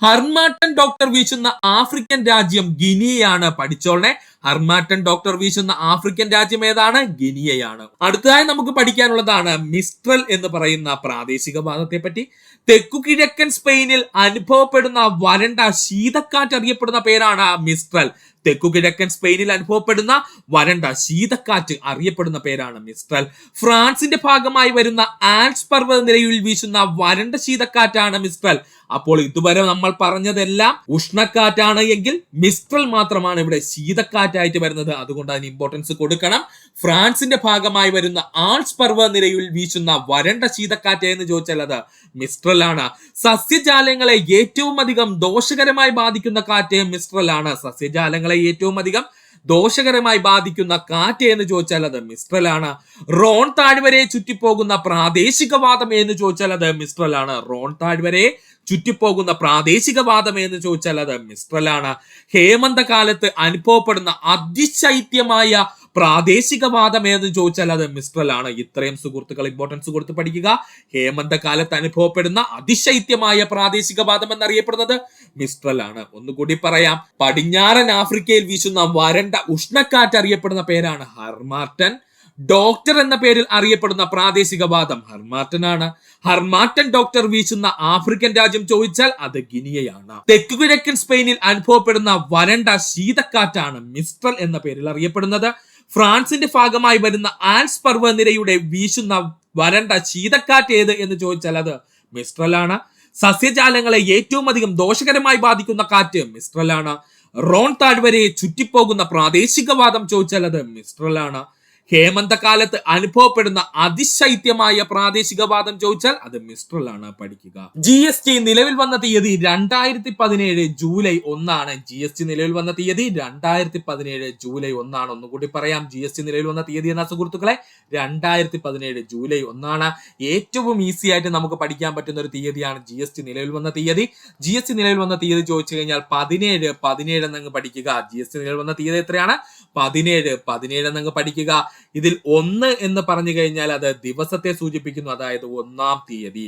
ഹർമാറ്റൻ ഡോക്ടർ വീശുന്ന ആഫ്രിക്കൻ രാജ്യം ഗിനിയയാണ്. പഠിച്ചോളെ, ഹർമാറ്റൻ ഡോക്ടർ വീശുന്ന ആഫ്രിക്കൻ രാജ്യം ഏതാണ്? ഗിനിയയാണ്. അടുത്തതായി നമുക്ക് പഠിക്കാനുള്ളതാണ് മിസ്ട്രൽ എന്ന് പറയുന്ന പ്രാദേശികവാദത്തെ പറ്റി. തെക്കു കിഴക്കൻ സ്പെയിനിൽ അനുഭവപ്പെടുന്ന വരണ്ട ശീതക്കാറ്റ് അറിയപ്പെടുന്ന പേരാണ് മിസ്ട്രൽ. തെക്കു കിഴക്കൻ സ്പെയിനിൽ അനുഭവപ്പെടുന്ന വരണ്ട ശീതക്കാറ്റ് അറിയപ്പെടുന്ന പേരാണ് മിസ്ട്രൽ. ഫ്രാൻസിന്റെ ഭാഗമായി വരുന്ന ആൽപ്സ് പർവ്വത നിരയിൽ വീശുന്ന വരണ്ട ശീതക്കാറ്റാണ് മിസ്ട്രൽ. അപ്പോൾ ഇതുവരെ നമ്മൾ പറഞ്ഞതെല്ലാം ഉഷ്ണക്കാറ്റാണ് എങ്കിൽ മിസ്ട്രൽ മാത്രമാണ് ഇവിടെ ശീതക്കാറ്റായിട്ട് വരുന്നത്. അതുകൊണ്ട് അതിന് ഇമ്പോർട്ടൻസ് കൊടുക്കണം. ഫ്രാൻസിന്റെ ഭാഗമായി വരുന്ന ആൽപ്സ് പർവ്വത നിരയിൽ വീശുന്ന വരണ്ട ശീതക്കാറ്റ് എന്ന് ചോദിച്ചാൽ അത് മിസ്ട്രൽ ആണ്. സസ്യജാലങ്ങളെ ഏറ്റവും അധികം ദോഷകരമായി ബാധിക്കുന്ന കാറ്റ് മിസ്ട്രൽ ആണ്. സസ്യജാലങ്ങളെ ഏറ്റവും അധികം ദോഷകരമായി ബാധിക്കുന്ന കാറ്റ് എന്ന് ചോദിച്ചാൽ അത് മിസ്ട്രൽ ആണ്. റോൺ താഴ്വരയെ ചുറ്റിപ്പോകുന്ന പ്രാദേശികവാദം എന്ന് ചോദിച്ചാൽ അത് മിസ്ട്രൽ ആണ്. റോൺ താഴ്വരയെ ചുറ്റിപ്പോകുന്ന പ്രാദേശികവാദം എന്ന് ചോദിച്ചാൽ അത് മിസ്ട്രൽ ആണ്. ഹേമന്തകാലത്ത് അനുഭവപ്പെടുന്ന അതിശൈത്യമായ പ്രാദേശികവാദം എന്ന് ചോദിച്ചാൽ അത് മിസ്ട്രൽ ആണ്. ഇത്രയും സുഹൃത്തുക്കൾ ഇമ്പോർട്ടൻസ് കൊടുത്ത് പഠിക്കുക. ഹേമന്തകാലത്ത് അനുഭവപ്പെടുന്ന അതിശൈത്യമായ പ്രാദേശികവാദം എന്നറിയപ്പെടുന്നത് മിസ്ട്രൽ ആണ്. ഒന്നുകൂടി പറയാം, പടിഞ്ഞാറൻ ആഫ്രിക്കയിൽ വീശുന്ന വരണ്ട ഉഷ്ണക്കാറ്റ് അറിയപ്പെടുന്ന പേരാണ് ഹർമാറ്റൻ. ഡോക്ടർ എന്ന പേരിൽ അറിയപ്പെടുന്ന പ്രാദേശികവാദം ഹർമാറ്റൻ ആണ്. ഹർമാറ്റൻ ഡോക്ടർ വീശുന്ന ആഫ്രിക്കൻ രാജ്യം ചോദിച്ചാൽ അത് ഗിനിയയാണ്. തെക്കു കിഴക്കൻ സ്പെയിനിൽ അനുഭവപ്പെടുന്ന വരണ്ട ശീതക്കാറ്റാണ് മിസ്ട്രൽ എന്ന പേരിൽ അറിയപ്പെടുന്നത്. ഫ്രാൻസിന്റെ ഭാഗമായി വരുന്ന ആൽപ്സ് പർവ്വതനിരയുടെ വീശുന്ന വരണ്ട ശീതക്കാറ്റ് ഏത് എന്ന് ചോദിച്ചാൽ അത് മിസ്ട്രൽ ആണ്. സസ്യജാലങ്ങളെ ഏറ്റവും അധികം ദോഷകരമായി ബാധിക്കുന്ന കാറ്റ് മിസ്ട്രൽ ആണ്. റോൺ താഴ്വരയെ ചുറ്റിപ്പോകുന്ന പ്രാദേശികവാദം ചോദിച്ചാൽ അത് മിസ്ട്രൽ ആണ്. ഹേമന്തകാലത്ത് അനുഭവപ്പെടുന്ന അതിശൈത്യമായ പ്രാദേശികവാദം ചോദിച്ചാൽ അത് മിസ്ട്രൽ ആണ്. പഠിക്കുക. GST നിലവിൽ വന്ന തീയതി 2017 ജൂലൈ 1 GST നിലവിൽ വന്ന തീയതി 2017 ജൂലൈ 1. ഒന്നുകൂടി പറയാം, GST നിലവിൽ വന്ന തീയതി എന്ന സുഹൃത്തുക്കളെ 2017 ജൂലൈ 1. ഏറ്റവും ഈസി ആയിട്ട് നമുക്ക് പഠിക്കാൻ പറ്റുന്ന ഒരു തീയതിയാണ് GST നിലവിൽ വന്ന തീയതി. GST നിലവിൽ വന്ന തീയതി ചോദിച്ചു കഴിഞ്ഞാൽ 17 എന്നങ്ങ് പഠിക്കുക. GST നിലവിൽ വന്ന തീയതി എത്രയാണ്? 17 എന്നങ്ങ് പഠിക്കുക. ഇതിൽ 1 എന്ന് പറഞ്ഞു കഴിഞ്ഞാൽ അത് ദിവസത്തെ സൂചിപ്പിക്കുന്നു, അതായത് 1-ാം തീയതി.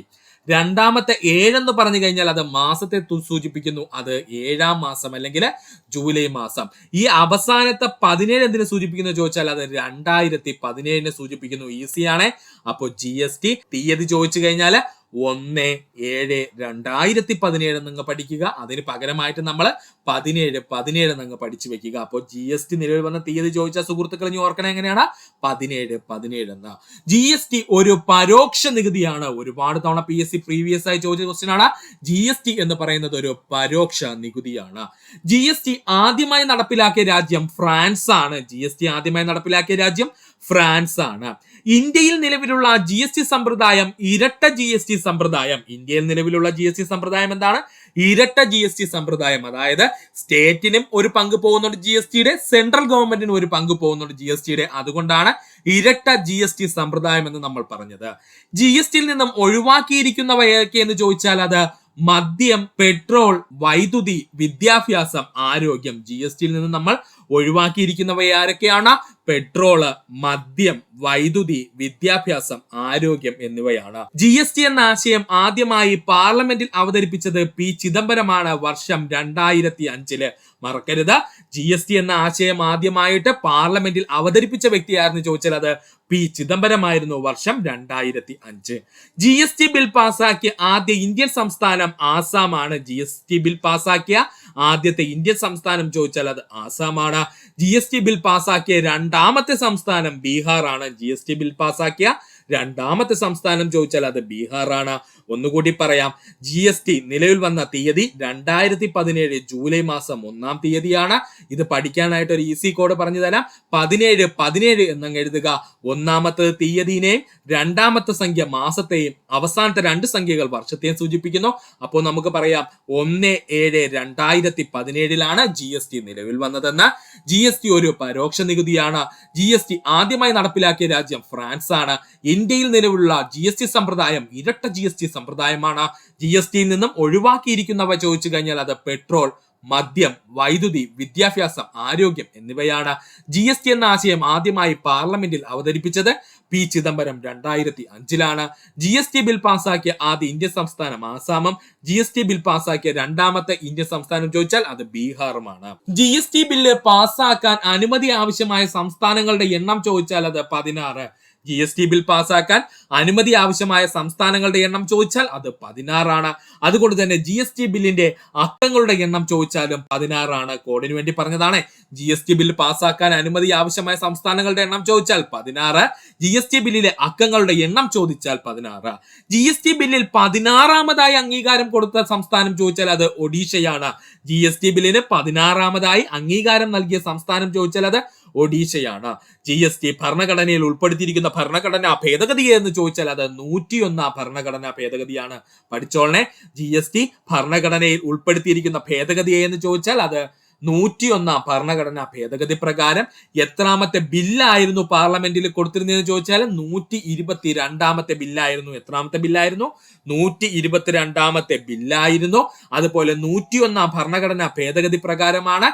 രണ്ടാമത്തെ 7 എന്ന് പറഞ്ഞു കഴിഞ്ഞാൽ അത് മാസത്തെ സൂചിപ്പിക്കുന്നു, അത് 7-ാം മാസം അല്ലെങ്കിൽ ജൂലൈ മാസം. ഈ അവസാനത്തെ 17 എന്തിനെ സൂചിപ്പിക്കുന്നു ചോദിച്ചാൽ അത് 2017 സൂചിപ്പിക്കുന്നു. ഈസിയാണ്. അപ്പോൾ GST തീയതി ചോദിച്ചു കഴിഞ്ഞാൽ 1/7/2017 എന്നങ്ങ് പഠിക്കുക. അതിന് പകരമായിട്ട് നമ്മൾ 17 എന്നങ്ങ് പഠിച്ചു വെക്കുക. അപ്പോൾ GST നിലവിൽ വന്ന തീയതി ചോദിച്ച സുഹൃത്തുക്കൾ ഇനി ഓർക്കണം എങ്ങനെയാണ്? 17 എന്ന. GST ഒരു പരോക്ഷ നികുതിയാണ്. ഒരുപാട് തവണ PSC പ്രീവിയസ് ആയി ചോദിച്ച ക്വസ്റ്റ്യൻ ആണ്. GST എന്ന് പറയുന്നത് ഒരു പരോക്ഷ നികുതിയാണ്. GST ആദ്യമായി നടപ്പിലാക്കിയ രാജ്യം ഫ്രാൻസ് ആണ്. GST ആദ്യമായി നടപ്പിലാക്കിയ രാജ്യം ഫ്രാൻസ് ആണ്. ഇന്ത്യയിൽ നിലവിലുള്ള GST സമ്പ്രദായം ഇരട്ട GST സമ്പ്രദായം. ഇന്ത്യയിൽ നിലവിലുള്ള GST സമ്പ്രദായം എന്താണ്? ഇരട്ട GST സമ്പ്രദായം. അതായത് സ്റ്റേറ്റിനും ഒരു പങ്ക് പോകുന്നുണ്ട് GSTയുടെ, സെൻട്രൽ ഗവൺമെന്റിനും ഒരു പങ്ക് പോകുന്നുണ്ട് GSTയുടെ. അതുകൊണ്ടാണ് ഇരട്ട GST സമ്പ്രദായം എന്ന് നമ്മൾ പറഞ്ഞത്. GSTയിൽ നിന്നും ഒഴിവാക്കിയിരിക്കുന്നവ ഏതൊക്കെ എന്ന് ചോദിച്ചാൽ അത് മദ്യം, പെട്രോൾ, വൈദ്യുതി, വിദ്യാഭ്യാസം, ആരോഗ്യം. GSTയിൽ നിന്ന് നമ്മൾ ഒഴിവാക്കിയിരിക്കുന്നവ ആരൊക്കെയാണ്? പെട്രോള്, മദ്യം, വൈദ്യുതി, വിദ്യാഭ്യാസം, ആരോഗ്യം എന്നിവയാണ്. GST എന്ന ആശയം ആദ്യമായി പാർലമെന്റിൽ അവതരിപ്പിച്ചത് P. ചിദംബരമാണ്. വർഷം 2005. മറക്കരുത്, GST എന്ന ആശയം ആദ്യമായിട്ട് പാർലമെന്റിൽ അവതരിപ്പിച്ച വ്യക്തിയായിരുന്നു ചോദിച്ചാൽ അത് P. ചിദംബരമായിരുന്നു. വർഷം 2005. GST ബിൽ പാസാക്കിയ ആദ്യ ഇന്ത്യൻ സംസ്ഥാനം ആസാമാണ്. GST ബിൽ പാസാക്കിയ ആദ്യത്തെ ഇന്ത്യൻ സംസ്ഥാനം ചോദിച്ചാൽ അത് ആസാമാണ്. GST ബിൽ പാസാക്കിയ രണ്ടാമത്തെ സംസ്ഥാനം ബീഹാർ ആണ്. GST ബിൽ പാസാക്കിയ രണ്ടാമത്തെ സംസ്ഥാനം ചോദിച്ചാൽ അത് ബീഹാർ ആണ്. ഒന്നുകൂടി പറയാം, GST നിലവിൽ വന്ന തീയതി 2017 ജൂലൈ മാസം 1-ാം തീയതിയാണ്. ഇത് പഠിക്കാനായിട്ട് ഒരു ഈസി കോഡ് പറഞ്ഞു തരാം. 17 എന്നങ്ങ് എഴുതുക. ഒന്നാമത്തെ തീയതിനെയും രണ്ടാമത്തെ സംഖ്യ മാസത്തെയും അവസാനത്തെ 2 സംഖ്യകൾ വർഷത്തെയും സൂചിപ്പിക്കുന്നു. അപ്പോൾ നമുക്ക് പറയാം 1/7/2017 GST നിലവിൽ വന്നതെന്ന്. GST ഒരു പരോക്ഷ നികുതിയാണ്. GST ആദ്യമായി നടപ്പിലാക്കിയ രാജ്യം ഫ്രാൻസ് ആണ്. ഇന്ത്യയിൽ നിലവിലുള്ള GST സമ്പ്രദായം ഇരട്ട GST സമ്പ്രദായമാണ്. GSTയിൽ നിന്നും ഒഴിവാക്കിയിരിക്കുന്നവ ചോദിച്ചു കഴിഞ്ഞാൽ അത് പെട്രോൾ, മദ്യം, വൈദ്യുതി, വിദ്യാഭ്യാസം, ആരോഗ്യം എന്നിവയാണ്. GST എന്ന ആശയം ആദ്യമായി പാർലമെന്റിൽ അവതരിപ്പിച്ചത് പി ചിദംബരം 2005-ലാണ്. GST ബിൽ പാസാക്കിയ ആദ്യ ഇന്ത്യൻ സംസ്ഥാനം ആസാമും GST ബിൽ പാസാക്കിയ രണ്ടാമത്തെ ഇന്ത്യൻ സംസ്ഥാനം ചോദിച്ചാൽ അത് ബീഹാറുമാണ്. GST ബില്ല് പാസാക്കാൻ അനുമതി ആവശ്യമായ സംസ്ഥാനങ്ങളുടെ എണ്ണം ചോദിച്ചാൽ അത് 16. GST ബിൽ പാസാക്കാൻ അനുമതി ആവശ്യമായ സംസ്ഥാനങ്ങളുടെ എണ്ണം ചോദിച്ചാൽ അത് 16 അതുകൊണ്ട് തന്നെ GST ബില്ലിന്റെ അക്കങ്ങളുടെ എണ്ണം ചോദിച്ചാലും 16. കോഡിന് വേണ്ടി പറഞ്ഞതാണ്. GST ബിൽ പാസാക്കാൻ അനുമതി ആവശ്യമായ സംസ്ഥാനങ്ങളുടെ എണ്ണം ചോദിച്ചാൽ 16, GST ബില്ലിലെ അക്കങ്ങളുടെ എണ്ണം ചോദിച്ചാൽ 16. GST ബില്ലിൽ 16ാമതായി അംഗീകാരം കൊടുത്ത സംസ്ഥാനം ചോദിച്ചാൽ അത് ഒഡീഷയാണ്. GST ബില്ലിന് 16ാമതായി അംഗീകാരം നൽകിയ സംസ്ഥാനം ചോദിച്ചാൽ അത് ഒഡീഷയാണ്. GST ഭരണഘടനയിൽ ഉൾപ്പെടുത്തിയിരിക്കുന്ന ഭരണഘടനാ ഭേദഗതി എന്ന് ചോദിച്ചാൽ അത് 101 ഭരണഘടനാ ഭേദഗതിയാണ്. പഠിച്ചോളനെ, GST ഭരണഘടനയിൽ ഉൾപ്പെടുത്തിയിരിക്കുന്ന ഭേദഗതി എന്ന് ചോദിച്ചാൽ അത് 101 ഭരണഘടനാ ഭേദഗതി പ്രകാരം എത്രാമത്തെ ബില്ലായിരുന്നു പാർലമെന്റിൽ കൊടുത്തിരുന്നതെന്ന് ചോദിച്ചാൽ 122ാമത്തെ ബില്ലായിരുന്നു. എത്രാമത്തെ ബില്ലായിരുന്നു? 122ാമത്തെ ബില്ലായിരുന്നു. അതുപോലെ 101 ഭരണഘടനാ ഭേദഗതി പ്രകാരമാണ്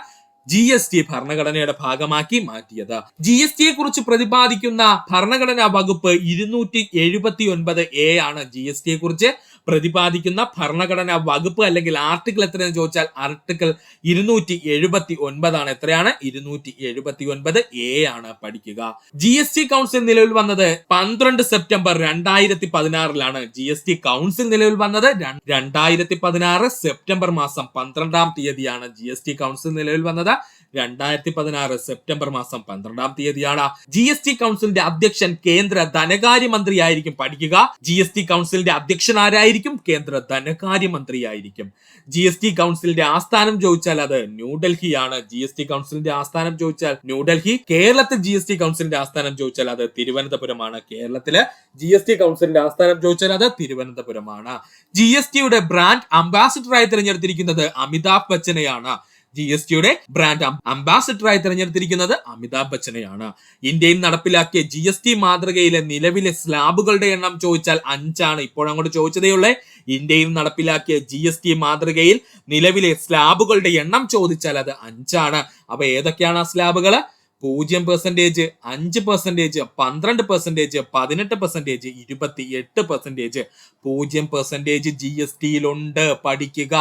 GST ഭരണഘടനയുടെ ഭാഗമാക്കി മാറ്റിയത്. GSTയെ കുറിച്ച് പ്രതിപാദിക്കുന്ന ഭരണഘടനാ വകുപ്പ് 279A ആണ്. GSTയെ കുറിച്ച് പ്രതിപാദിക്കുന്ന ഭരണഘടനാ വകുപ്പ് അല്ലെങ്കിൽ ആർട്ടിക്കിൾ എത്രയെന്ന് ചോദിച്ചാൽ ആർട്ടിക്കിൾ 279 ആണ്. എത്രയാണ്? 279A ആണ്. പഠിക്കുക. GST കൗൺസിൽ നിലവിൽ വന്നത് 12 സെപ്റ്റംബർ 2016-ലാണ്. GST കൗൺസിൽ നിലവിൽ വന്നത് 2016 സെപ്റ്റംബർ മാസം 12-ാം തീയതിയാണ്. GST കൗൺസിൽ നിലവിൽ വന്നത് 2016 സെപ്റ്റംബർ മാസം 12-ാം തീയതിയാണ്. GST കൗൺസിലിന്റെ അധ്യക്ഷൻ കേന്ദ്ര ധനകാര്യമന്ത്രിയായിരിക്കും. പഠിക്കുക. GST കൗൺസിലിന്റെ അധ്യക്ഷൻ ആരായിരിക്കും? കേന്ദ്ര ധനകാര്യമന്ത്രിയായിരിക്കും. GST കൗൺസിലിന്റെ ആസ്ഥാനം ചോദിച്ചാൽ അത് ന്യൂഡൽഹിയാണ്. GST കൗൺസിലിന്റെ ആസ്ഥാനം ചോദിച്ചാൽ ന്യൂഡൽഹി. കേരളത്തിൽ GST കൗൺസിലിന്റെ ആസ്ഥാനം ചോദിച്ചാൽ അത് തിരുവനന്തപുരമാണ്. കേരളത്തില് GST കൗൺസിലിന്റെ ആസ്ഥാനം ചോദിച്ചാൽ അത് തിരുവനന്തപുരമാണ്. GSTയുടെ ബ്രാൻഡ് അംബാസിഡറായി തിരഞ്ഞെടുത്തിരിക്കുന്നത് അമിതാഭ് ബച്ചനെയാണ്. GSTയുടെ ബ്രാൻഡ് അംബാസിഡറായി തിരഞ്ഞെടുത്തിരിക്കുന്നത് അമിതാഭ് ബച്ചനെയാണ്. ഇന്ത്യയിൽ നടപ്പിലാക്കിയ GST മാതൃകയിലെ നിലവിലെ സ്ലാബുകളുടെ എണ്ണം ചോദിച്ചാൽ 5. ഇപ്പോഴങ്ങോട്ട് ചോദിച്ചതേ ഉള്ളേ. ഇന്ത്യയിൽ നടപ്പിലാക്കിയ GST മാതൃകയിൽ നിലവിലെ സ്ലാബുകളുടെ എണ്ണം ചോദിച്ചാൽ അത് 5. അപ്പൊ ഏതൊക്കെയാണ് ആ സ്ലാബുകൾ? 0%, 5%, 12%, 18%, 28%. 0% GSTയിലുണ്ട്. പഠിക്കുക.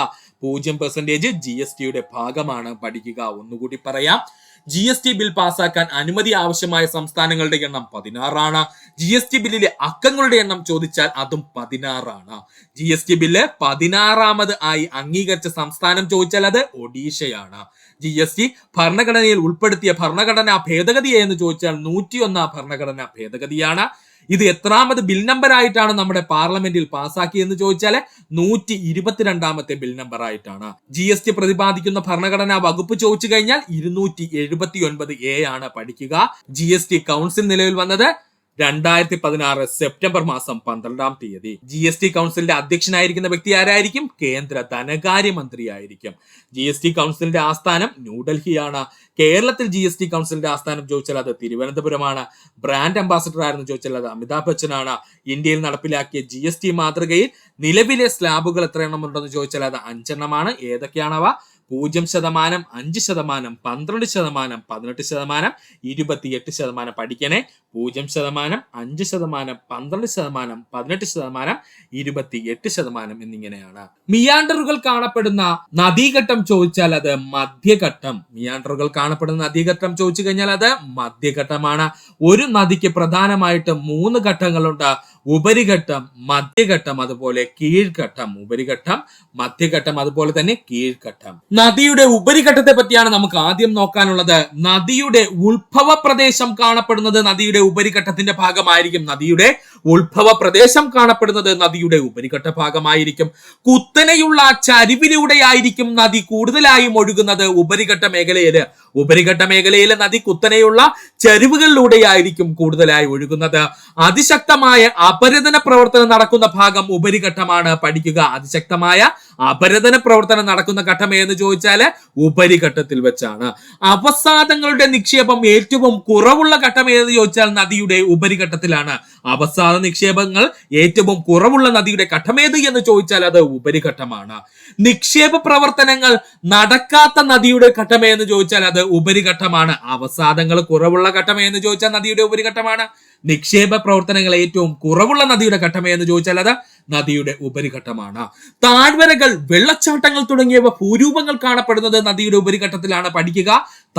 0% GSTയുടെ ഭാഗമാണ്. പഠിക്കുക. ഒന്നുകൂടി പറയാം. GST ബിൽ പാസാക്കാൻ അനുമതി ആവശ്യമായ സംസ്ഥാനങ്ങളുടെ എണ്ണം 16. GST ബില്ലിലെ അക്കങ്ങളുടെ എണ്ണം ചോദിച്ചാൽ അതും 16. GST ബില്ല് 16ാമത് ആയി അംഗീകരിച്ച സംസ്ഥാനം ചോദിച്ചാൽ അത് ഒഡീഷയാണ്. GST ഭരണഘടനയിൽ ഉൾപ്പെടുത്തിയ ഭരണഘടനാ ഭേദഗതി എന്ന് ചോദിച്ചാൽ 101 ഭരണഘടനാ ഭേദഗതിയാണ്. ഇത് എത്രാമത് ബിൽ നമ്പർ ആയിട്ടാണ് നമ്മുടെ പാർലമെന്റിൽ പാസാക്കിയെന്ന് ചോദിച്ചാൽ 122ാമത്തെ ബിൽ നമ്പർ ആയിട്ടാണ്. GST പ്രതിപാദിക്കുന്ന ഭരണഘടനാ വകുപ്പ് ചോദിച്ചു കഴിഞ്ഞാൽ 279A ആണ്. പഠിക്കുക. GST കൗൺസിൽ നിലവിൽ വന്നത് 2016 സെപ്റ്റംബർ മാസം 12-ാം തീയതി. GST കൗൺസിലിന്റെ അധ്യക്ഷനായിരിക്കുന്ന വ്യക്തി ആരായിരിക്കും? കേന്ദ്ര ധനകാര്യമന്ത്രിയായിരിക്കും. GST കൗൺസിലിന്റെ ആസ്ഥാനം ന്യൂഡൽഹിയാണ്. കേരളത്തിൽ GST കൗൺസിലിന്റെ ആസ്ഥാനം ചോദിച്ചാൽ അത് തിരുവനന്തപുരമാണ്. ബ്രാൻഡ് അംബാസിഡർ ആയിരുന്നു ചോദിച്ചാൽ അത് അമിതാഭ് ബച്ചനാണ്. ഇന്ത്യയിൽ നടപ്പിലാക്കിയ GST മാതൃകയിൽ നിലവിലെ സ്ലാബുകൾ എത്ര എണ്ണം ഉണ്ടെന്ന് ചോദിച്ചാൽ അത് 5 എണ്ണമാണ്. ഏതൊക്കെയാണവ? 0%, 5%, 12%, 18%, 28%. പഠിക്കണേ. 0%, 5%, 12%, 18%, 28% എന്നിങ്ങനെയാണ്. മിയാൻഡറുകൾ കാണപ്പെടുന്ന നദീഘട്ടം ചോദിച്ചാൽ അത് മധ്യഘട്ടം. മിയാൻഡറുകൾ കാണപ്പെടുന്ന നദീഘട്ടം ചോദിച്ചു കഴിഞ്ഞാൽ അത് മധ്യഘട്ടമാണ്. ഒരു നദിക്ക് പ്രധാനമായിട്ട് 3 ഘട്ടങ്ങളുണ്ട്. ഉപരിഘട്ടം, മധ്യഘട്ടം, അതുപോലെ കീഴ്ഘട്ടം. ഉപരിഘട്ടം, മധ്യഘട്ടം, അതുപോലെ തന്നെ കീഴ്ഘട്ടം. നദിയുടെ ഉപരിഘട്ടത്തെ പറ്റിയാണ് നമുക്ക് ആദ്യം നോക്കാനുള്ളത്. നദിയുടെ ഉത്ഭവ പ്രദേശം കാണപ്പെടുന്നത് നദിയുടെ ഉപരിഘട്ടത്തിന്റെ ഭാഗമായിരിക്കും. നദിയുടെ ഉത്ഭവ പ്രദേശം കാണപ്പെടുന്നത് നദിയുടെ ഉപരിഘട്ട ഭാഗമായിരിക്കും. കുത്തനെയുള്ള ചരിവിലൂടെയായിരിക്കും നദി കൂടുതലായും ഒഴുകുന്നത് ഉപരിഘട്ട മേഖലയില്. ഉപരിഘട്ട മേഖലയിലെ നദി കുത്തനെയുള്ള ചരിവുകളിലൂടെയായിരിക്കും കൂടുതലായി ഒഴുകുന്നത്. അതിശക്തമായ അപരദന പ്രവർത്തനം നടക്കുന്ന ഭാഗം ഉപരിഘട്ടമാണ്. പഠിക്കുക. അതിശക്തമായ അപരദന പ്രവർത്തനം നടക്കുന്ന ഘട്ടം എന്ന് ചോദിച്ചാൽ ഉപരിഘട്ടത്തിൽ വെച്ചാണ്. അവസാദങ്ങളുടെ നിക്ഷേപം ഏറ്റവും കുറവുള്ള ഘട്ടം ഏതെന്ന് ചോദിച്ചാൽ നദിയുടെ ഉപരിഘട്ടത്തിലാണ്. അവസാദ നിക്ഷേപങ്ങൾ ഏറ്റവും കുറവുള്ള നദിയുടെ ഘട്ടമേത് എന്ന് ചോദിച്ചാൽ അത് ഉപരിഘട്ടമാണ്. നിക്ഷേപ പ്രവർത്തനങ്ങൾ നടക്കാത്ത നദിയുടെ ഘട്ടമേന്ന് ചോദിച്ചാൽ അത് ഉപരിഘട്ടമാണ്. അവസാദങ്ങൾ കുറവുള്ള ഘട്ടമേന്ന് ചോദിച്ചാൽ നദിയുടെ ഉപരിഘട്ടമാണ്. നിക്ഷേപ പ്രവർത്തനങ്ങൾ ഏറ്റവും കുറവുള്ള നദിയുടെ ഘട്ടമേന്ന് ചോദിച്ചാൽ അത് നദിയുടെ ഉപരിഘട്ടമാണ്. താഴ്വരകൾ, വെള്ളച്ചാട്ടങ്ങൾ തുടങ്ങിയവ ഭൂരൂപങ്ങൾ കാണപ്പെടുന്നത് നദിയുടെ ഉപരിഘട്ടത്തിലാണ്. പഠിക്കുക,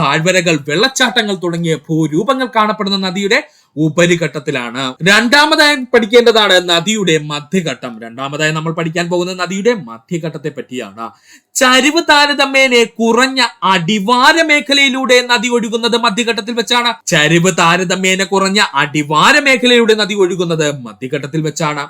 താഴ്വരകൾ, വെള്ളച്ചാട്ടങ്ങൾ തുടങ്ങിയ ഭൂരൂപങ്ങൾ കാണപ്പെടുന്ന നദിയുടെ ഉപരിഘട്ടത്തിലാണ്. രണ്ടാമതായി പഠിക്കേണ്ടതാണ് നദിയുടെ മധ്യഘട്ടം. രണ്ടാമതായി നമ്മൾ പഠിക്കാൻ പോകുന്നത് നദിയുടെ മധ്യഘട്ടത്തെ പറ്റിയാണ്. ചരിവ് താരതമ്യേന കുറഞ്ഞ അടിവാര മേഖലയിലൂടെ നദി ഒഴുകുന്നത് മധ്യഘട്ടത്തിൽ വെച്ചാണ്. ചരിവ് താരതമ്യേന കുറഞ്ഞ അടിവാര മേഖലയിലൂടെ നദി ഒഴുകുന്നത് മധ്യഘട്ടത്തിൽ വെച്ചാണ്.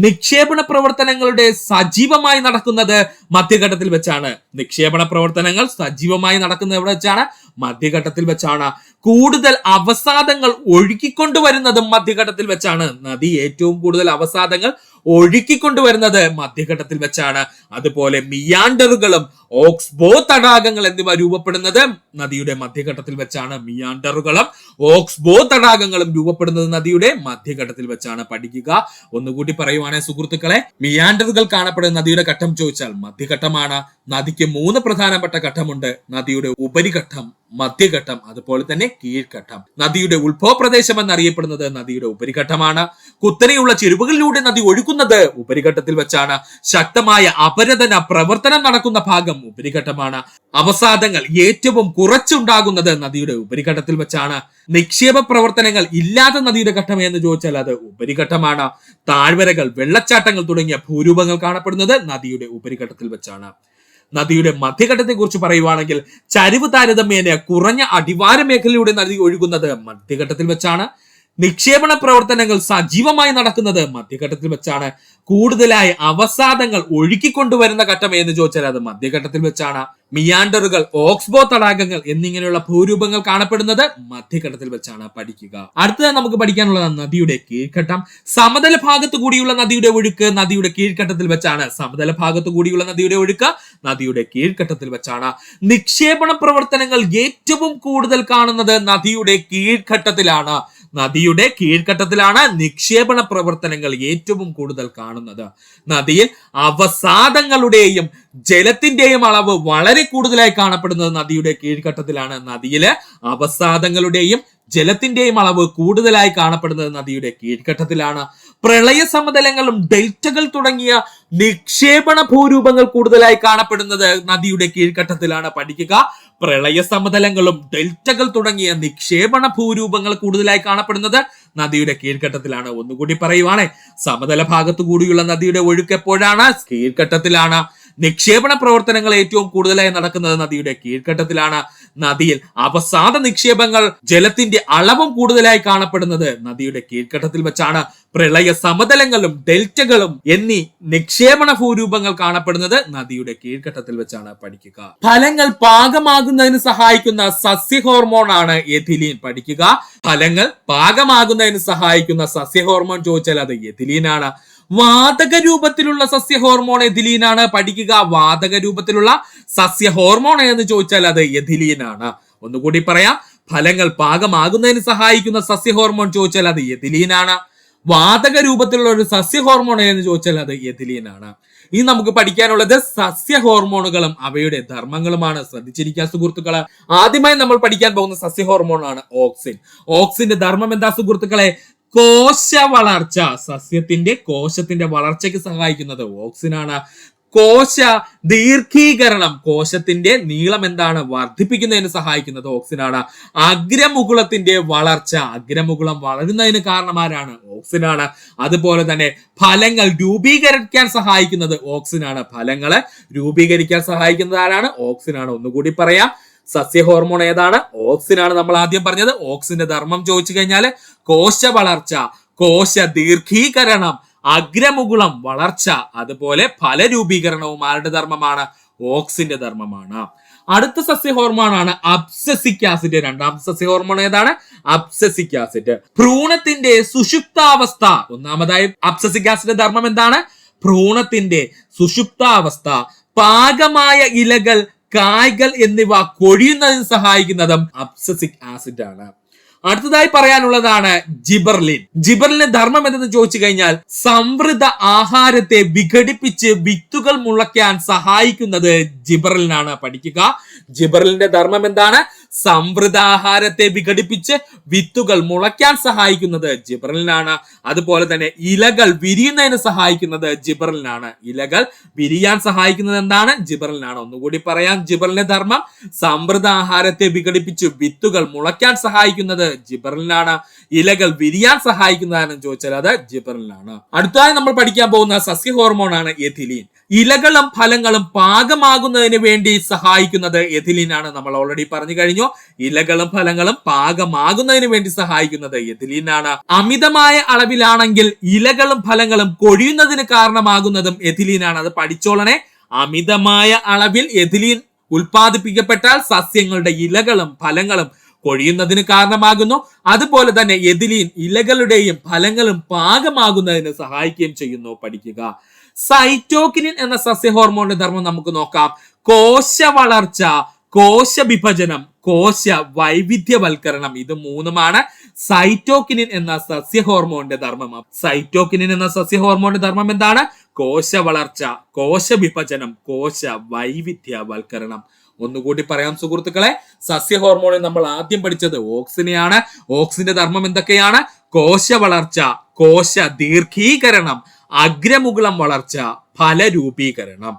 നിക്ഷേപണ പ്രവർത്തനങ്ങളുടെ സജീവമായി നടക്കുന്നത് മധ്യഘട്ടത്തിൽ വെച്ചാണ്. നിക്ഷേപണ പ്രവർത്തനങ്ങൾ സജീവമായി നടക്കുന്നത് എവിടെ വെച്ചാണ്? മധ്യഘട്ടത്തിൽ വെച്ചാണ്. കൂടുതൽ അവസാദങ്ങൾ ഒഴുക്കിക്കൊണ്ടുവരുന്നതും മധ്യഘട്ടത്തിൽ വെച്ചാണ്. നദി ഏറ്റവും കൂടുതൽ അവസാദങ്ങൾ ഒഴുക്കിക്കൊണ്ടുവരുന്നത് മധ്യഘട്ടത്തിൽ വെച്ചാണ്. അതുപോലെ മിയാൻഡറുകളും ഓക്സ്ബോ തടാകങ്ങൾ എന്നിവ രൂപപ്പെടുന്നത് നദിയുടെ മധ്യഘട്ടത്തിൽ വെച്ചാണ്. മിയാൻഡറുകളും ഓക്സ്ബോ തടാകങ്ങളും രൂപപ്പെടുന്നത് നദിയുടെ മധ്യഘട്ടത്തിൽ വെച്ചാണ്. പഠിക്കുക, ഒന്നുകൂടി പറയുവാണെങ്കിൽ സുഹൃത്തുക്കളെ, മിയാൻഡറുകൾ കാണപ്പെടുന്ന നദിയുടെ ഘട്ടം ചോദിച്ചാൽ മധ്യഘട്ടമാണ്. നദിക്ക് 3 പ്രധാനപ്പെട്ട ഘട്ടമുണ്ട്: നദിയുടെ ഉപരിഘട്ടം, മധ്യഘട്ടം, അതുപോലെ തന്നെ കീഴ്ഘട്ടം. നദിയുടെ ഉത്ഭവ പ്രദേശം എന്നറിയപ്പെടുന്നത് നദിയുടെ ഉപരിഘട്ടമാണ്. കുത്തനെയുള്ള ചെരുവുകളിലൂടെ നദി ഒഴുകുന്നത് ഉപരിഘട്ടത്തിൽ വെച്ചാണ്. ശക്തമായ അപരദന പ്രവർത്തനം നടക്കുന്ന ഭാഗം ഉപരിഘട്ടമാണ്. അവസാദങ്ങൾ ഏറ്റവും കുറച്ചുണ്ടാകുന്നത് നദിയുടെ ഉപരിഘട്ടത്തിൽ വെച്ചാണ്. നിക്ഷേപ പ്രവർത്തനങ്ങൾ ഇല്ലാത്ത നദിയുടെ ഘട്ടം എന്ന് ചോദിച്ചാൽ അത് ഉപരിഘട്ടമാണ്. താഴ്വരകൾ, വെള്ളച്ചാട്ടങ്ങൾ തുടങ്ങിയ ഭൂരൂപങ്ങൾ കാണപ്പെടുന്നത് നദിയുടെ ഉപരിഘട്ടത്തിൽ വെച്ചാണ്. നദിയുടെ മധ്യഘട്ടത്തെ കുറിച്ച് പറയുവാണെങ്കിൽ ചരിവ് താരതമ്യേന കുറഞ്ഞ അടിവാര മേഖലയിലൂടെ നദി ഒഴുകുന്നത് മധ്യഘട്ടത്തിൽ വെച്ചാണ്. നിക്ഷേപണ പ്രവർത്തനങ്ങൾ സജീവമായി നടക്കുന്നത് മധ്യഘട്ടത്തിൽ വെച്ചാണ്. കൂടുതലായി അവസാദങ്ങൾ ഒഴുക്കിക്കൊണ്ടുവരുന്ന ഘട്ടം എന്ന് ചോദിച്ചാൽ അത് മധ്യഘട്ടത്തിൽ വെച്ചാണ്. മിയാൻഡറുകൾ, ഓക്സ്ബോ തടാകങ്ങൾ എന്നിങ്ങനെയുള്ള ഭൂരൂപങ്ങൾ കാണപ്പെടുന്നത് മധ്യഘട്ടത്തിൽ വെച്ചാണ്. പഠിക്കുക. അടുത്തത് നമുക്ക് പഠിക്കാനുള്ളത് നദിയുടെ കീഴ്ഘട്ടം. സമതല ഭാഗത്തു കൂടിയുള്ള നദിയുടെ ഒഴുക്ക് നദിയുടെ കീഴ്ഘട്ടത്തിൽ വെച്ചാണ്. സമതല ഭാഗത്തു കൂടിയുള്ള നദിയുടെ ഒഴുക്ക് നദിയുടെ കീഴ്ഘട്ടത്തിൽ വെച്ചാണ്. നിക്ഷേപണ പ്രവർത്തനങ്ങൾ ഏറ്റവും കൂടുതൽ കാണുന്നത് നദിയുടെ കീഴ്ഘട്ടത്തിലാണ്. നദിയുടെ കീഴ്ഘട്ടത്തിലാണ് നിക്ഷേപണ പ്രവർത്തനങ്ങൾ ഏറ്റവും കൂടുതൽ കാണുന്നത്. നദിയിൽ അവസാദങ്ങളുടെയും ജലത്തിന്റെയും അളവ് വളരെ കൂടുതലായി കാണപ്പെടുന്നത് നദിയുടെ കീഴ്ഘട്ടത്തിലാണ്. നദിയിലെ അവസാദങ്ങളുടെയും ജലത്തിന്റെയും അളവ് കൂടുതലായി കാണപ്പെടുന്നത് നദിയുടെ കീഴ്ഘട്ടത്തിലാണ്. പ്രളയ സമതലങ്ങളും ഡെൽറ്റകൾ തുടങ്ങിയ നിക്ഷേപണ ഭൂരൂപങ്ങൾ കൂടുതലായി കാണപ്പെടുന്നത് നദിയുടെ കീഴ്ഘട്ടത്തിലാണ്. പഠിക്കുക, പ്രളയ സമതലങ്ങളും ഡെൽറ്റകൾ തുടങ്ങിയ നിക്ഷേപണ ഭൂരൂപങ്ങൾ കൂടുതലായി കാണപ്പെടുന്നത് നദിയുടെ കീഴ്ഘട്ടത്തിലാണ്. ഒന്നുകൂടി പറയുവാണേ, സമതല ഭാഗത്തു കൂടിയുള്ള നദിയുടെ ഒഴുക്ക് എപ്പോഴാണ്? കീഴ്ഘട്ടത്തിലാണ്. നിക്ഷേപണ പ്രവർത്തനങ്ങൾ ഏറ്റവും കൂടുതലായി നടക്കുന്നത് നദിയുടെ കീഴ്ഘട്ടത്തിലാണ്. നദിയിൽ അവസാദ നിക്ഷേപങ്ങൾ, ജലത്തിന്റെ അളവും കൂടുതലായി കാണപ്പെടുന്നത് നദിയുടെ കീഴ്ഘട്ടത്തിൽ വെച്ചാണ്. പ്രളയ സമതലങ്ങളും ഡെൽറ്റകളും എന്നീ നിക്ഷേപണ ഭൂരൂപങ്ങൾ കാണപ്പെടുന്നത് നദിയുടെ കീഴ്ഘട്ടത്തിൽ വെച്ചാണ്. പഠിക്കുക. ഫലങ്ങൾ പാകമാകുന്നതിന് സഹായിക്കുന്ന സസ്യ ഹോർമോൺ ആണ് എഥിലീൻ. പഠിക്കുക, ഫലങ്ങൾ പാകമാകുന്നതിന് സഹായിക്കുന്ന സസ്യ ഹോർമോൺ ചോദിച്ചാൽ അത് എഥിലീൻ ആണ്. വാതക രൂപത്തിലുള്ള സസ്യ ഹോർമോൺ എഥിലീനാണ്. പഠിക്കുക, വാതക രൂപത്തിലുള്ള സസ്യ ഹോർമോൺ എന്ന് ചോദിച്ചാൽ അത് എഥിലീനാണ്. ഒന്നുകൂടി പറയാം, ഫലങ്ങൾ പാകമാകുന്നതിന് സഹായിക്കുന്ന സസ്യ ഹോർമോൺ ചോദിച്ചാൽ അത് എഥിലീനാണ്. വാതക രൂപത്തിലുള്ള ഒരു സസ്യ ഹോർമോൺ എന്ന് ചോദിച്ചാൽ അത് എഥിലീനാണ്. ഇനി നമുക്ക് പഠിക്കാനുള്ളത് സസ്യ ഹോർമോണുകളും അവയുടെ ധർമ്മങ്ങളുമാണ്. ശ്രദ്ധിച്ചിരിക്കുക സുഹൃത്തുക്കളെ. ആദ്യമായി നമ്മൾ പഠിക്കാൻ പോകുന്ന സസ്യ ഹോർമോൺ ആണ് ഓക്സിൻ. ഓക്സിന്റെ ധർമ്മം എന്താ സുഹൃത്തുക്കളെ? കോശ വളർച്ച. കോശത്തിന്റെ വളർച്ചയ്ക്ക് സഹായിക്കുന്നത് ഓക്സിനാണ്. കോശ ദീർഘീകരണം, കോശത്തിന്റെ നീളം എന്താണ് വർദ്ധിപ്പിക്കുന്നതിന് സഹായിക്കുന്നത് ഓക്സിനാണ്. അഗ്രമുകുളത്തിന്റെ വളർച്ച, അഗ്രമുകുളം വളരുന്നതിന് കാരണമാരാണ്? ഓക്സിനാണ്. അതുപോലെ തന്നെ ഫലങ്ങൾ രൂപീകരിക്കാൻ സഹായിക്കുന്നത് ഓക്സിനാണ്. ഫലങ്ങളെ രൂപീകരിക്കാൻ സഹായിക്കുന്നത് ആരാണ്? ഓക്സിനാണ്. ഒന്നുകൂടി പറയാം, സസ്യ ഹോർമോൺ ഏതാണ്? ഓക്സിനാണ്. നമ്മൾ ആദ്യം പറഞ്ഞത് ഓക്സിന്റെ ധർമ്മം ചോദിച്ചു കഴിഞ്ഞാൽ കോശ വളർച്ച, കോശ ദീർഘീകരണം, അഗ്രമുകുളം വളർച്ച, അതുപോലെ ഫലരൂപീകരണവും ആരുടെ ധർമ്മമാണ്? ഓക്സിന്റെ ധർമ്മമാണ്. അടുത്ത സസ്യ ഹോർമോൺ ആണ് അബ്സസിക് ആസിഡ്. രണ്ടാമത്തെ സസ്യ ഹോർമോൺ ഏതാണ്? Abscisic acid. ഭ്രൂണത്തിന്റെ സുഷുപ്താവസ്ഥ. ഒന്നാമതായി അബ്സസിക് ആസിഡ് ധർമ്മം എന്താണ്? ഭ്രൂണത്തിന്റെ സുഷുപ്താവസ്ഥ, പാകമായ ഇലകൾ, കായ്കൾ എന്നിവ കൊഴിയുന്നതിന് സഹായിക്കുന്നതും അബ്സസിക് ആസിഡ് ആണ്. അടുത്തതായി പറയാനുള്ളതാണ് ജിബർലിൻ. ജിബർലിന്റെ ധർമ്മം എന്തെന്ന് ചോദിച്ചു കഴിഞ്ഞാൽ സമൃദ്ധ ആഹാരത്തെ വിഘടിപ്പിച്ച് വിത്തുകൾ മുളയ്ക്കാൻ സഹായിക്കുന്നത് ജിബർലിനാണ്. പഠിക്കുക, ജിബർലിന്റെ ധർമ്മം എന്താണ്? സമൃദ്ധ ആഹാരത്തെ വിഘടിപ്പിച്ച് വിത്തുകൾ മുളയ്ക്കാൻ സഹായിക്കുന്നത് ജിബർലിനാണ്. അതുപോലെ തന്നെ ഇലകൾ വിരിയുന്നതിന് സഹായിക്കുന്നത് ജിബർലിനാണ്. ഇലകൾ വിരിയാൻ സഹായിക്കുന്നത് എന്താണ്? ജിബർലിനാണ്. ഒന്നുകൂടി പറയാം, ജിബർലിന്റെ ധർമ്മം സമൃദ്ധ ആഹാരത്തെ വിഘടിപ്പിച്ച് വിത്തുകൾ മുളയ്ക്കാൻ സഹായിക്കുന്നത് ജിബർലിനാണ്. ഇലകൾ വിരിയാൻ സഹായിക്കുന്നതാണെന്ന് ചോദിച്ചാൽ അത് ജിബർലിനാണ്. അടുത്തതായി നമ്മൾ പഠിക്കാൻ പോകുന്ന സസ്യ ഹോർമോൺ ആണ് എഥിലീൻ. ഇലകളും ഫലങ്ങളും പാകമാകുന്നതിന് വേണ്ടി സഹായിക്കുന്നത് എഥിലീൻ ആണ്. നമ്മൾ ഓൾറെഡി പറഞ്ഞു കഴിഞ്ഞു, ഇലകളും ഫലങ്ങളും പാകമാകുന്നതിന് വേണ്ടി സഹായിക്കുന്നത് എഥിലീൻ ആണ്. അമിതമായ അളവിലാണെങ്കിൽ ഇലകളും ഫലങ്ങളും കൊഴിയുന്നതിന് കാരണമാകുന്നതും എഥിലീൻ ആണ്. അത് പഠിച്ചോളണേ. അമിതമായ അളവിൽ എഥിലീൻ ഉൽപ്പാദിപ്പിക്കപ്പെട്ടാൽ സസ്യങ്ങളുടെ ഇലകളും ഫലങ്ങളും കൊഴിയുന്നതിന് കാരണമാകുന്നു. അതുപോലെ തന്നെ എഥിലീൻ ഇലകളുടെയും ഫലങ്ങളും പാകമാകുന്നതിന് സഹായിക്കുകയും ചെയ്യുന്നു. പഠിക്കുക. സൈറ്റോകിനിൻ എന്ന സസ്യ ഹോർമോണിന്റെ ധർമ്മം നമുക്ക് നോക്കാം. കോശ വളർച്ച, കോശ വിഭജനം, കോശ വൈവിധ്യവൽക്കരണം, ഇത് മൂന്നുമാണ് സൈറ്റോകിനിൻ എന്ന സസ്യ ഹോർമോണിന്റെ ധർമ്മം. സൈറ്റോകിനിൻ എന്ന സസ്യ ഹോർമോണിന്റെ ധർമ്മം എന്താണ്? കോശ വളർച്ച, കോശ വിഭജനം, കോശ വൈവിധ്യവൽക്കരണം. ഒന്നുകൂടി പറയാം സുഹൃത്തുക്കളെ, സസ്യ ഹോർമോണിൽ നമ്മൾ ആദ്യം പഠിച്ചത് ഓക്സിനെയാണ്. ഓക്സിന്റെ ധർമ്മം എന്തൊക്കെയാണ്? കോശ വളർച്ച, കോശ ദീർഘീകരണം, അഗ്രമുകുളം വളർച്ച, ഫലരൂപീകരണം.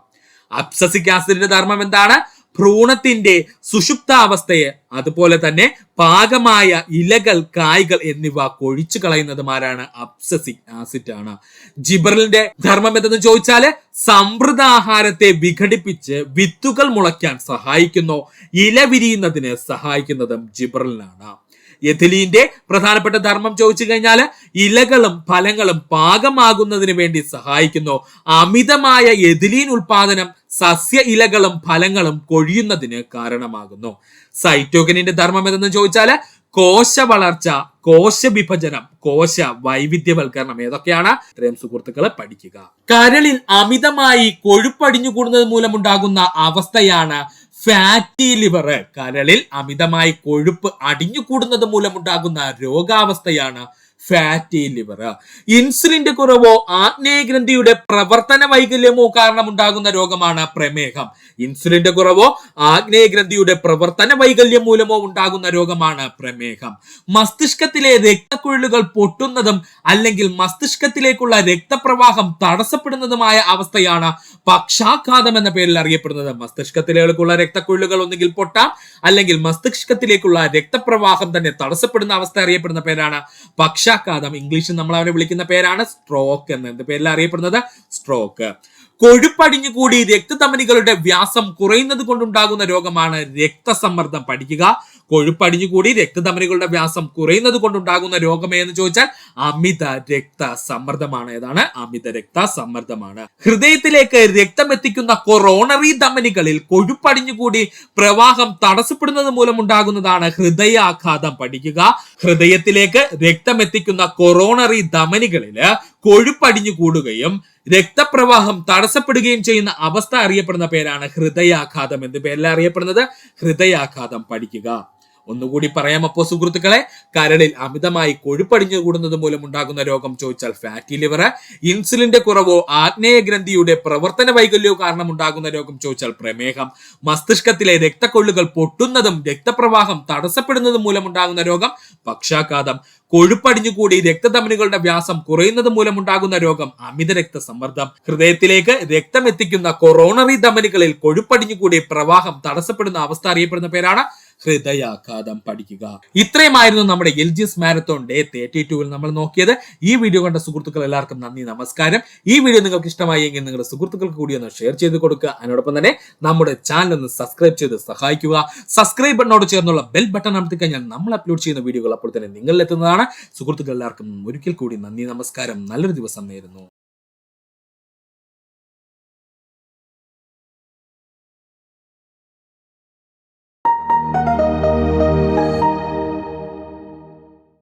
അബ്സസിക് ആസിഡിന്റെ ധർമ്മം എന്താണ്? ഭ്രൂണത്തിന്റെ സുഷുപ്താവസ്ഥയെ, അതുപോലെ തന്നെ പാകമായ ഇലകൾ, കായ്കൾ എന്നിവ കൊഴിച്ചു കളയുന്നതുമാരാണ്? അബ്സസിക് ആസിഡ് ആണ്. ജിബർലിന്റെ ധർമ്മം എന്തെന്ന് ചോദിച്ചാല് സമൃദ്ധ ആഹാരത്തെ വിഘടിപ്പിച്ച് വിത്തുകൾ മുളയ്ക്കാൻ സഹായിക്കുന്നു. ഇല വിരിയുന്നതിന് സഹായിക്കുന്നതും ജിബർലിനാണ്. എഥിലീന്റെ പ്രധാനപ്പെട്ട ധർമ്മം ചോദിച്ചു കഴിഞ്ഞാൽ ഇലകളും ഫലങ്ങളും പാകമാകുന്നതിന് വേണ്ടി സഹായിക്കുന്നു. അമിതമായ എഥിലീൻ ഉൽപാദനം സസ്യ ഇലകളും ഫലങ്ങളും കൊഴിയുന്നതിന് കാരണമാകുന്നു. സൈറ്റോകിനിന്റെ ധർമ്മം എന്തെന്ന് ചോദിച്ചാൽ കോശ വളർച്ച, കോശ വിഭജനം, കോശ വൈവിധ്യവൽക്കരണം. ഏതൊക്കെയാണ്? ഇത്രയും സുഹൃത്തുക്കളെ പഠിക്കുക. കരളിൽ അമിതമായി കൊഴുപ്പടിഞ്ഞുകൂടുന്നത് മൂലമുണ്ടാകുന്ന അവസ്ഥയാണ് ഫാറ്റി ലിവർ. കരളിൽ അമിതമായി കൊഴുപ്പ് അടിഞ്ഞുകൂടുന്നത് മൂലമുണ്ടാകുന്ന രോഗാവസ്ഥയാണ് ഫാറ്റി ലിവർ. ഇൻസുലിന്റെ കുറവോ ആഗ്നേയഗ്രന്ഥിയുടെ പ്രവർത്തന വൈകല്യമോ കാരണം ഉണ്ടാകുന്ന രോഗമാണ് പ്രമേഹം. ഇൻസുലിന്റെ കുറവോ ആഗ്നേയഗ്രന്ഥിയുടെ പ്രവർത്തന വൈകല്യം മൂലമോ ഉണ്ടാകുന്ന രോഗമാണ് പ്രമേഹം. മസ്തിഷ്കത്തിലെ രക്തക്കുഴലുകൾ പൊട്ടുന്നതും അല്ലെങ്കിൽ മസ്തിഷ്കത്തിലേക്കുള്ള രക്തപ്രവാഹം തടസ്സപ്പെടുന്നതുമായ അവസ്ഥയാണ് പക്ഷാഘാതം എന്ന പേരിൽ അറിയപ്പെടുന്നത്. മസ്തിഷ്കത്തിലേക്കുള്ള രക്തക്കുഴലുകൾ ഒന്നുകിൽ പൊട്ടാം, അല്ലെങ്കിൽ മസ്തിഷ്കത്തിലേക്കുള്ള രക്തപ്രവാഹം തന്നെ തടസ്സപ്പെടുന്ന അവസ്ഥ അറിയപ്പെടുന്ന പേരാണ് പക്ഷാഘാതം. ഇംഗ്ലീഷിൽ നമ്മൾ അവരെ വിളിക്കുന്ന പേരാണ് സ്ട്രോക്ക് എന്ന്. എന്ത് പേരിൽ അറിയപ്പെടുന്നത്? സ്ട്രോക്ക്. കൊഴുപ്പടിഞ്ഞുകൂടി രക്തധമനികളുടെ വ്യാസം കുറയുന്നത് കൊണ്ടുണ്ടാകുന്ന രോഗമാണ് രക്തസമ്മർദ്ദം. പഠിക്കുക. കൊഴുപ്പടിഞ്ഞുകൂടി രക്തധമനികളുടെ വ്യാസം കുറയുന്നത് കൊണ്ടുണ്ടാകുന്ന രോഗം എന്ന് ചോദിച്ചാൽ അമിത രക്തസമ്മർദ്ദമാണ്. ഏതാണ്? അമിത രക്തസമ്മർദ്ദമാണ്. ഹൃദയത്തിലേക്ക് രക്തം എത്തിക്കുന്ന കൊറോണറി ധമനികളിൽ കൊഴുപ്പടിഞ്ഞുകൂടി പ്രവാഹം തടസ്സപ്പെടുന്നത് മൂലമുണ്ടാകുന്നതാണ് ഹൃദയാഘാതം. പഠിക്കുക. ഹൃദയത്തിലേക്ക് രക്തം എത്തിക്കുന്ന കൊറോണറി ധമനികളില് കൊഴുപ്പടിഞ്ഞു കൂടുകയും രക്തപ്രവാഹം തടസ്സപ്പെടുകയും ചെയ്യുന്ന അവസ്ഥ അറിയപ്പെടുന്ന പേരാണ് ഹൃദയാഘാതം. എന്ത് പേരിൽ അറിയപ്പെടുന്നത്? ഹൃദയാഘാതം. പഠിക്കുക. ഒന്നുകൂടി പറയാം അപ്പോ സുഹൃത്തുക്കളെ. കരളിൽ അമിതമായി കൊഴുപ്പടിഞ്ഞു കൂടുന്നത് മൂലം ഉണ്ടാകുന്ന രോഗം ചോദിച്ചാൽ ഫാറ്റി ലിവർ. ഇൻസുലിന്റെ കുറവോ ആഗ്നേയഗ്രന്ഥിയുടെ പ്രവർത്തന വൈകല്യവും കാരണം ഉണ്ടാകുന്ന രോഗം ചോദിച്ചാൽ പ്രമേഹം. മസ്തിഷ്കത്തിലെ രക്തക്കൊള്ളുകൾ പൊട്ടുന്നതും രക്തപ്രവാഹം തടസ്സപ്പെടുന്നതും മൂലം ഉണ്ടാകുന്ന രോഗം പക്ഷാഘാതം. കൊഴുപ്പടിഞ്ഞുകൂടി രക്തധമനികളുടെ വ്യാസം കുറയുന്നത് മൂലമുണ്ടാകുന്ന രോഗം അമിത രക്തസമ്മർദ്ദം. ഹൃദയത്തിലേക്ക് രക്തം എത്തിക്കുന്ന കൊറോണറി ധമനികളിൽ കൊഴുപ്പടിഞ്ഞുകൂടി പ്രവാഹം തടസ്സപ്പെടുന്ന അവസ്ഥ അറിയപ്പെടുന്ന പേരാണ് ഹൃദയാഘാതം. പഠിക്കുക. ഇത്രയുമായിരുന്നു നമ്മുടെ LGS മാരത്തോൺ ഡേ 32 നമ്മൾ നോക്കിയത്. ഈ വീഡിയോ കണ്ട സുഹൃത്തുക്കൾ എല്ലാവർക്കും നന്ദി, നമസ്കാരം. ഈ വീഡിയോ നിങ്ങൾക്ക് ഇഷ്ടമായി എങ്കിൽ നിങ്ങളുടെ സുഹൃത്തുക്കൾക്ക് കൂടി ഒന്ന് ഷെയർ ചെയ്ത് കൊടുക്കുക. അതിനോടൊപ്പം തന്നെ നമ്മുടെ ചാനൽ ഒന്ന് സബ്സ്ക്രൈബ് ചെയ്ത് സഹായിക്കുക. സബ്സ്ക്രൈബ് ബട്ടനോട് ചേർന്നുള്ള ബെൽ ബട്ടൺ അമർത്തി കഴിഞ്ഞാൽ നമ്മൾ അപ്ലോഡ് ചെയ്യുന്ന വീഡിയോകൾ അപ്പോൾ തന്നെ നിങ്ങളിൽ എത്തുന്നതാണ്. സുഹൃത്തുക്കൾ എല്ലാവർക്കും ഒരിക്കൽ കൂടി നന്ദി, നമസ്കാരം. നല്ലൊരു ദിവസം നേരുന്നു.